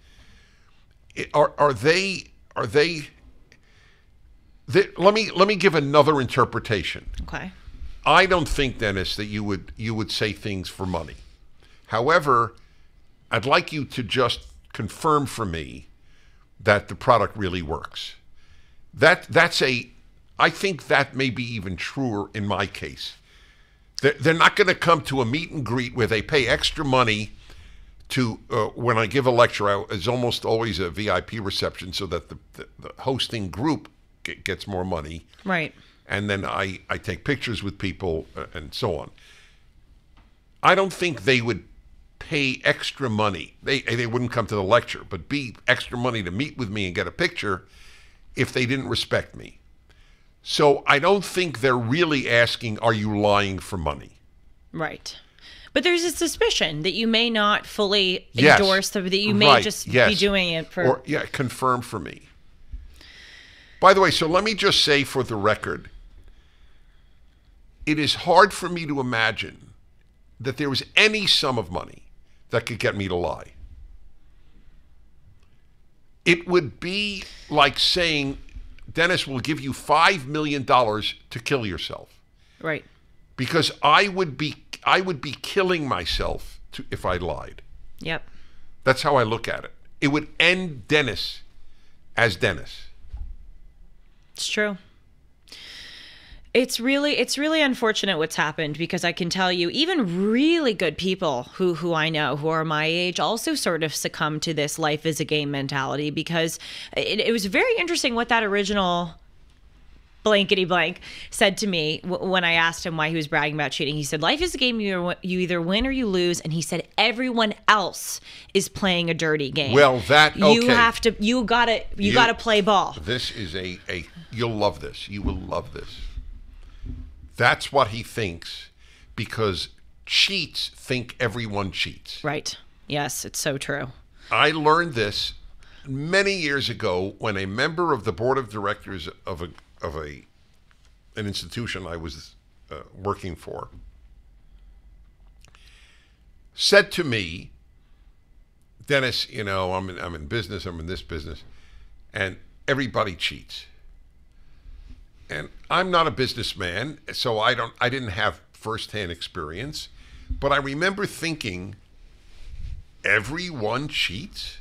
are they let me give another interpretation. Okay. I don't think, Dennis, that you would say things for money. However, I'd like you to just confirm for me that the product really works. I think that may be even truer in my case. They're not going to come to a meet and greet where they pay extra money to, when I give a lecture, it's almost always a VIP reception so that the hosting group gets more money. Right. And then I take pictures with people and so on. I don't think they would pay extra money. They wouldn't come to the lecture, but be extra money to meet with me and get a picture if they didn't respect me. So I don't think they're really asking, are you lying for money? Right. But there's a suspicion that you may not fully endorse, that you may just be doing it for... confirm for me. By the way, so let me just say for the record, it is hard for me to imagine that there was any sum of money that could get me to lie. It would be like saying, Dennis will give you $5 million to kill yourself. Right. Because I would be killing myself if I lied. Yep. That's how I look at it. It would end Dennis as Dennis. It's true. It's really unfortunate what's happened, because I can tell you, even really good people who I know who are my age also sort of succumb to this life is a game mentality, because it was very interesting what that original blankety blank said to me when I asked him why he was bragging about cheating. He said, life is a game, you either win or you lose. And he said, everyone else is playing a dirty game. Well, you gotta play ball. This is you'll love this. You will love this. That's what he thinks, because cheats think everyone cheats. Right. Yes, it's so true. I learned this many years ago when a member of the board of directors of an institution I was working for said to me, Dennis, I'm in business, I'm in this business, and everybody cheats. And I'm not a businessman, so I didn't have firsthand experience, but I remember thinking, everyone cheats?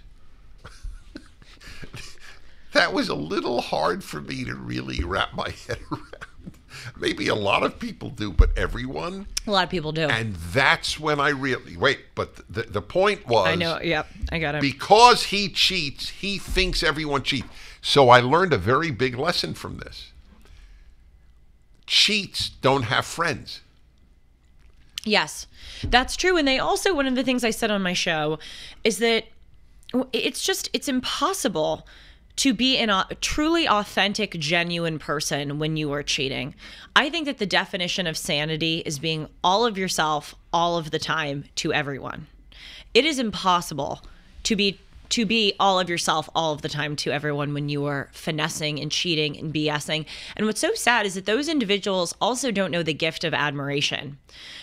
That was a little hard for me to really wrap my head around. Maybe a lot of people do, but everyone? A lot of people do. And that's when I really... Wait, but the point was... I know, yep, I got it. Because he cheats, he thinks everyone cheats. So I learned a very big lesson from this. Cheats don't have friends. Yes, that's true. And they also, one of the things I said on my show is that it's impossible to be a truly authentic, genuine person when you are cheating. I think that the definition of sanity is being all of yourself all of the time to everyone. It is impossible to be all of yourself all of the time to everyone when you are finessing and cheating and BSing. And what's so sad is that those individuals also don't know the gift of admiration.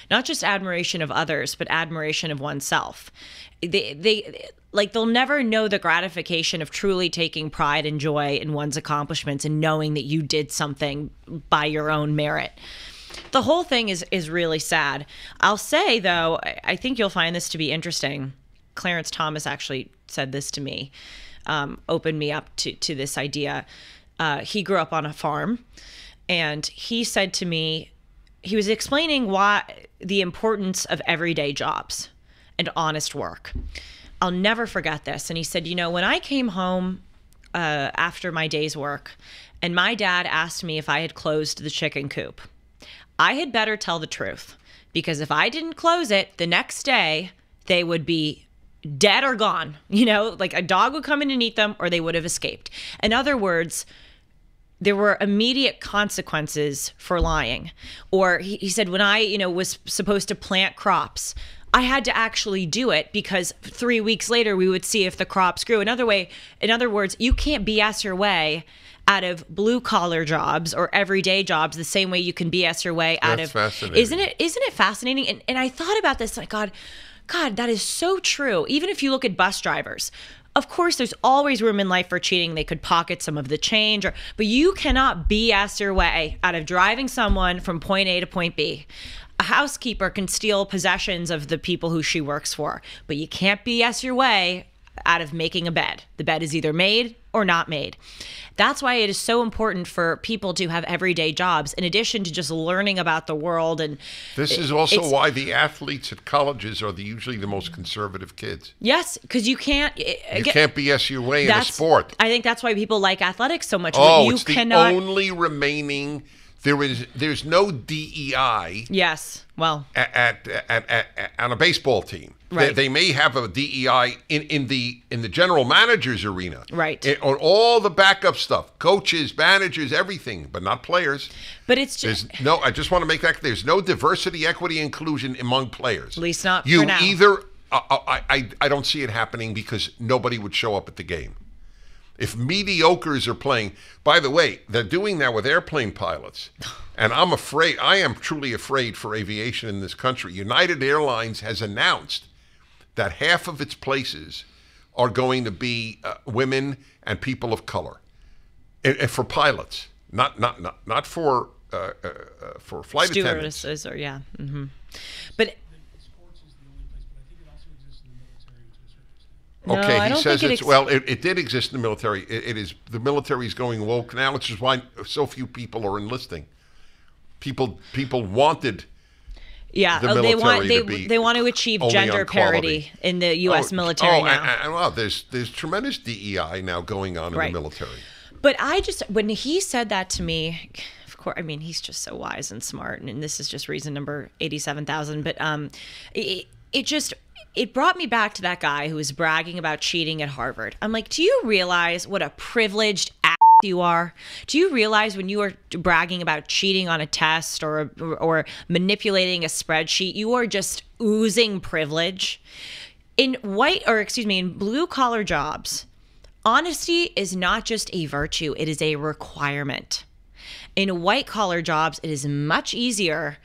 Not just admiration of others, but admiration of oneself. They'll never know the gratification of truly taking pride and joy in one's accomplishments and knowing that you did something by your own merit. The whole thing is really sad. I'll say, though, I think you'll find this to be interesting. Clarence Thomas actually said this to me, opened me up to this idea. He grew up on a farm, and he said to me, he was explaining why the importance of everyday jobs and honest work. I'll never forget this. And he said, when I came home after my day's work and my dad asked me if I had closed the chicken coop, I had better tell the truth, because if I didn't close it the next day, they would be dead or gone. Like a dog would come in and eat them, or they would have escaped. In other words, there were immediate consequences for lying. Or he said, when I, was supposed to plant crops, I had to actually do it, because 3 weeks later we would see if the crops grew. In other words, you can't BS your way out of blue collar jobs or everyday jobs the same way you can BS your way out of. That's fascinating. Isn't it fascinating? And I thought about this, like, God, that is so true. Even if you look at bus drivers, of course, there's always room in life for cheating. They could pocket some of the change, but you cannot BS your way out of driving someone from point A to point B. A housekeeper can steal possessions of the people who she works for, but you can't BS your way out of making a bed. The bed is either made or not made. That's why it is so important for people to have everyday jobs, in addition to just learning about the world. And this is also why the athletes at colleges are usually the most conservative kids. Yes, because you can't BS your way in a sport. I think that's why people like athletics so much. It's the only remaining. There's no DEI. Yes, well, on a baseball team. Right. They may have a DEI in the general manager's arena. Right. On all the backup stuff, coaches, managers, everything, but not players. But it's just I just want to make that clear. There's no diversity, equity, inclusion among players. At least not for now. I don't see it happening, because nobody would show up at the game. If mediocres are playing, by the way, they're doing that with airplane pilots. And I am truly afraid for aviation in this country. United Airlines has announced that half of its places are going to be women and people of color, and for pilots, not for flight attendants. Stewardesses, or yeah. Mm-hmm. But Sports is the only place, but I think it also exists in the military to a certain extent. No, Okay, I don't he says think it did exist in the military. It is, the military is going woke now, which is why so few people are enlisting. People wanted. Yeah, the they military want to achieve only gender on quality. parity in the U.S. military now. Well, there's tremendous DEI now going on in the military. But when he said that to me, of course, I mean, he's just so wise and smart, and this is just reason number 87,000. But it brought me back to that guy who was bragging about cheating at Harvard. I'm like, do you realize what a privileged ass you are? Do you realize when you are bragging about cheating on a test or manipulating a spreadsheet, you are just oozing privilege? In blue collar jobs, honesty is not just a virtue, it is a requirement. In white collar jobs, it is much easier.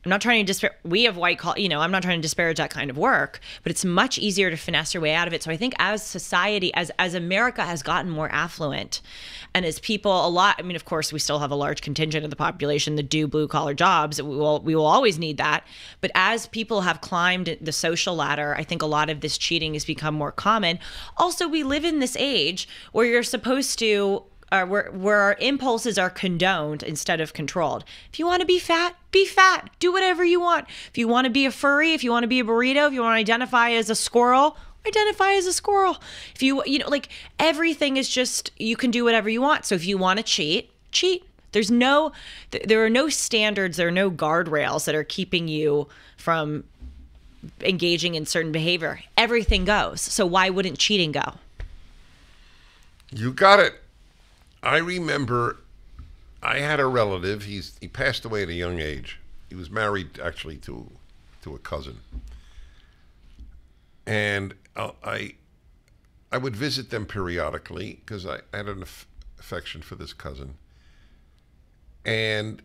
I'm not trying to we have white collar, I'm not trying to disparage that kind of work, but it's much easier to finesse your way out of it. So I think as society, as America has gotten more affluent, and as people of course, we still have a large contingent of the population that do blue collar jobs. We will always need that. But as people have climbed the social ladder, I think a lot of this cheating has become more common. Also, we live in this age where you're supposed to where our impulses are condoned instead of controlled. If you want to be fat, be fat. Do whatever you want. If you want to be a furry, if you want to be a burrito, if you want to identify as a squirrel, identify as a squirrel. If you know, like, everything is just, you can do whatever you want. So if you want to cheat, cheat. There are no standards, there are no guardrails that are keeping you from engaging in certain behavior. Everything goes. So why wouldn't cheating go? You got it. I remember I had a relative. He passed away at a young age. He was married actually to a cousin. And I would visit them periodically because I had an affection for this cousin. And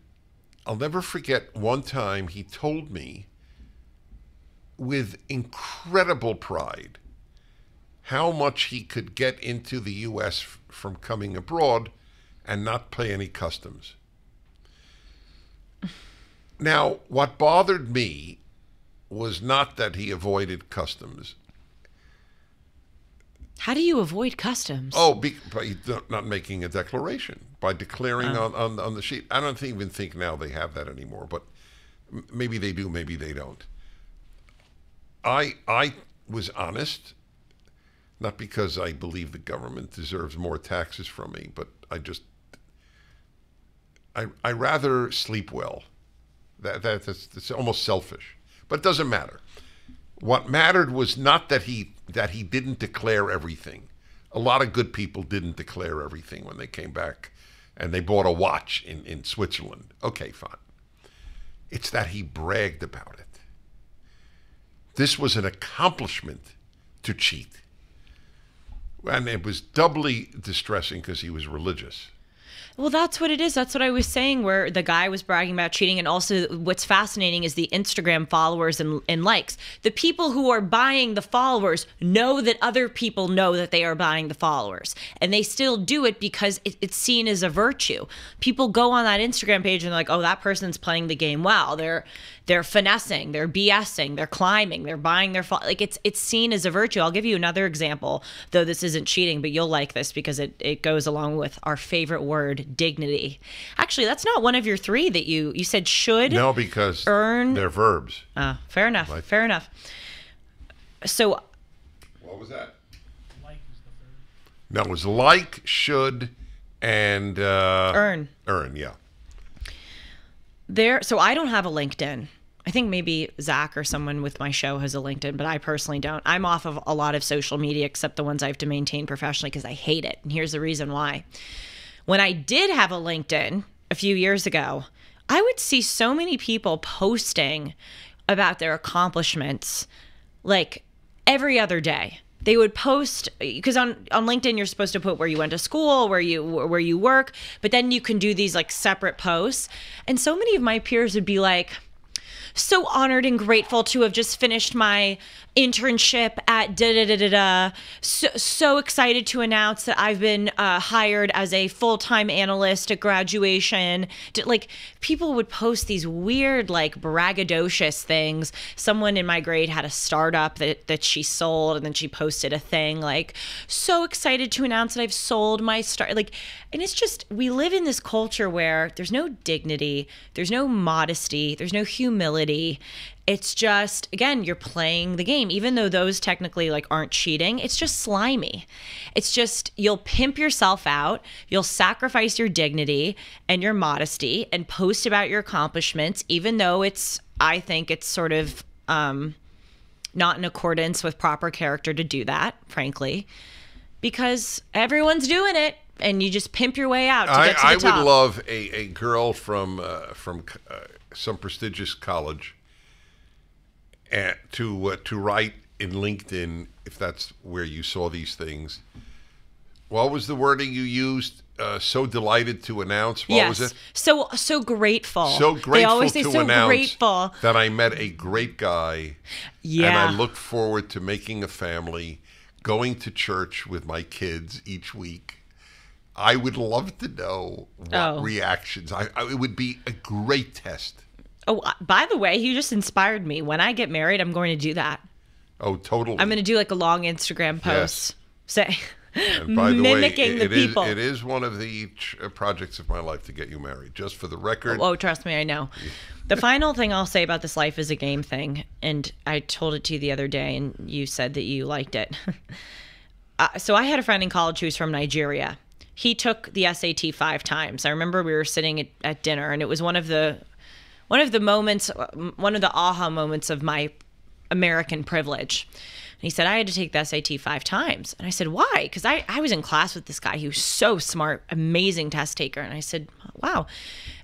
I'll never forget one time he told me with incredible pride how much he could get into the U.S. from coming abroad and not pay any customs. Now, what bothered me was not that he avoided customs. How do you avoid customs? Oh, by not making a declaration, by declaring on the sheet. I don't even think now they have that anymore, but maybe they do, maybe they don't. I was honest, not because I believe the government deserves more taxes from me, but I rather sleep well. That's almost selfish, but it doesn't matter. What mattered was not that he didn't declare everything. A lot of good people didn't declare everything when they came back, and they bought a watch in Switzerland. Okay, fine. It's that he bragged about it. This was an accomplishment to cheat. And it was doubly distressing because he was religious. Well, that's what it is. That's what I was saying, where the guy was bragging about cheating. And also what's fascinating is the Instagram followers and likes. The people who are buying the followers know that other people know that they are buying the followers. And they still do it because it's seen as a virtue. People go on that Instagram page and they're like, oh, that person's playing the game well. They're finessing, they're BSing, they're climbing, they're buying their like it's seen as a virtue. I'll give you another example, though this isn't cheating, but you'll like this because it goes along with our favorite word, dignity. Actually, that's not one of your three that you said should. No, because earn. They're verbs. Fair enough. Like, fair enough. So. What was that? Like is the third. No, it was like, should, and earn. Earn, yeah. So I don't have a LinkedIn. I think maybe Zach or someone with my show has a LinkedIn, but I personally don't. I'm off of a lot of social media except the ones I have to maintain professionally because I hate it. And here's the reason why. When I did have a LinkedIn a few years ago, I would see so many people posting about their accomplishments like every other day. They would post, because on LinkedIn you're supposed to put where you went to school, where you work, but then you can do these like separate posts. And so many of my peers would be like, so honored and grateful to have just finished my internship at da-da-da-da-da. So excited to announce that I've been hired as a full-time analyst at graduation. Like, people would post these weird, like, braggadocious things. Someone in my grade had a startup that she sold, and then she posted a thing like, so excited to announce that I've sold my start. Like, and it's just, we live in this culture where there's no dignity, there's no modesty, there's no humility. It's just, again, you're playing the game, even though those technically like aren't cheating. It's just slimy. It's just, you'll pimp yourself out, you'll sacrifice your dignity and your modesty and post about your accomplishments, even though I think it's sort of not in accordance with proper character to do that, frankly, because everyone's doing it. And you just pimp your way out to get to the top. I would love a girl from some prestigious college to write in LinkedIn, if that's where you saw these things. What was the wording you used? So delighted to announce. What was it? So grateful. So grateful they always say to so announce grateful that I met a great guy. Yeah. And I look forward to making a family, going to church with my kids each week. I would love to know what reactions. It would be a great test. Oh, by the way, you just inspired me. When I get married, I'm going to do that. Oh, totally. I'm going to do like a long Instagram post. Yes. And by the Mimicking way, the people. it is one of the projects of my life to get you married. Just for the record. Oh, trust me, I know. The final thing I'll say about this life is a game thing, and I told it to you the other day, and you said that you liked it. So I had a friend in college who's from Nigeria. He took the SAT 5 times. I remember we were sitting at dinner, and it was one of the aha moments of my American privilege. And he said, I had to take the SAT 5 times. And I said, why? Because I was in class with this guy who was so smart, amazing test taker. And I said, wow.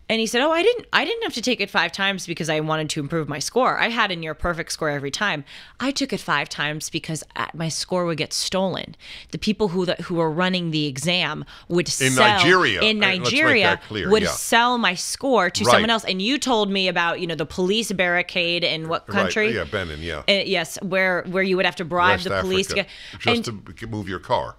And he said, oh, I didn't have to take it 5 times because I wanted to improve my score. I had a near perfect score every time. I took it 5 times because my score would get stolen. The people who were running the exam would sell in Nigeria would sell my score to someone else. And you told me about the police barricade in what country? Right. Yeah, Benin. Yeah. Yes, where you would have to bribe West the police Africa, to move your car.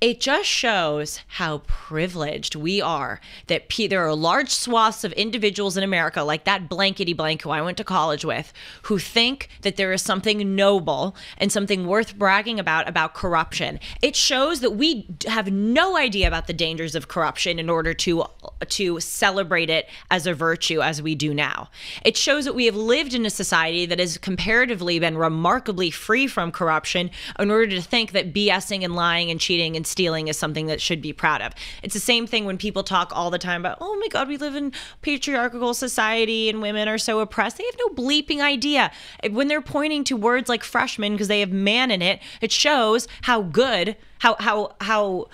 It just shows how privileged we are, that there are large swaths of individuals in America, like that blankety blank who I went to college with, who think that there is something noble and something worth bragging about corruption. It shows that we have no idea about the dangers of corruption in order to celebrate it as a virtue as we do now. It shows that we have lived in a society that has comparatively been remarkably free from corruption in order to think that BSing and lying and cheating and stealing is something that should be proud of. It's the same thing when people talk all the time about, oh my God, we live in patriarchal society and women are so oppressed. They have no bleeping idea. When they're pointing to words like freshman because they have man in it, it shows how good, how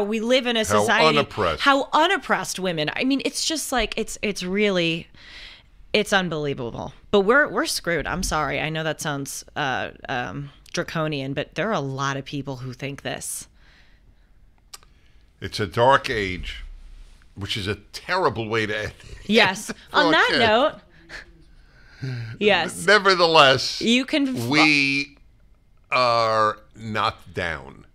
we live in a society, how unoppressed women. I mean, it's just like it's really, it's unbelievable. But we're screwed. I'm sorry. I know that sounds draconian, but there are a lot of people who think this. It's a dark age, which is a terrible way to end. Yes. On that note, yes. Nevertheless, we are not down.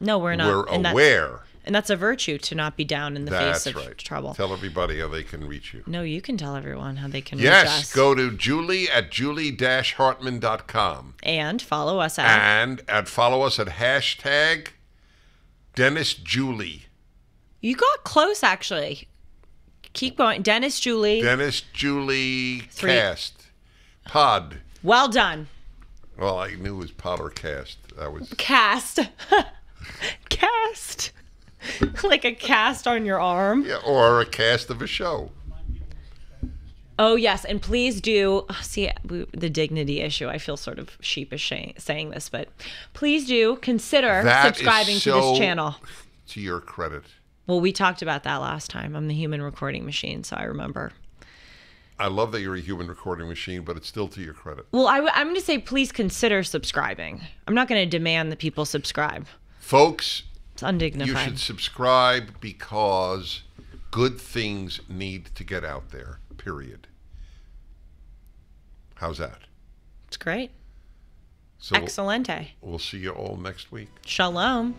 No, we're not. We're aware. And that's a virtue, to not be down in the face of trouble. Tell everybody how they can reach you. No, you can tell everyone how they can reach us. Yes, go to Julie at julie-hartman.com. And follow us at... follow us at hashtag Dennis Julie. You got close, actually. Keep going. Dennis Julie. Dennis Julie Cast. Pod. Well done. Well, I knew it was pod or cast. That was... Cast. Cast. Like a cast on your arm. Yeah, or a cast of a show. Oh, yes. And please do see the dignity issue. I feel sort of sheepish saying this, but please do consider subscribing to this channel. To your credit. Well, we talked about that last time. I'm the human recording machine, so I remember. I love that you're a human recording machine, but it's still to your credit. Well, I'm going to say please consider subscribing. I'm not going to demand that people subscribe. Folks, it's undignified. You should subscribe because good things need to get out there, period. How's that? It's great. So Excelente. We'll see you all next week. Shalom.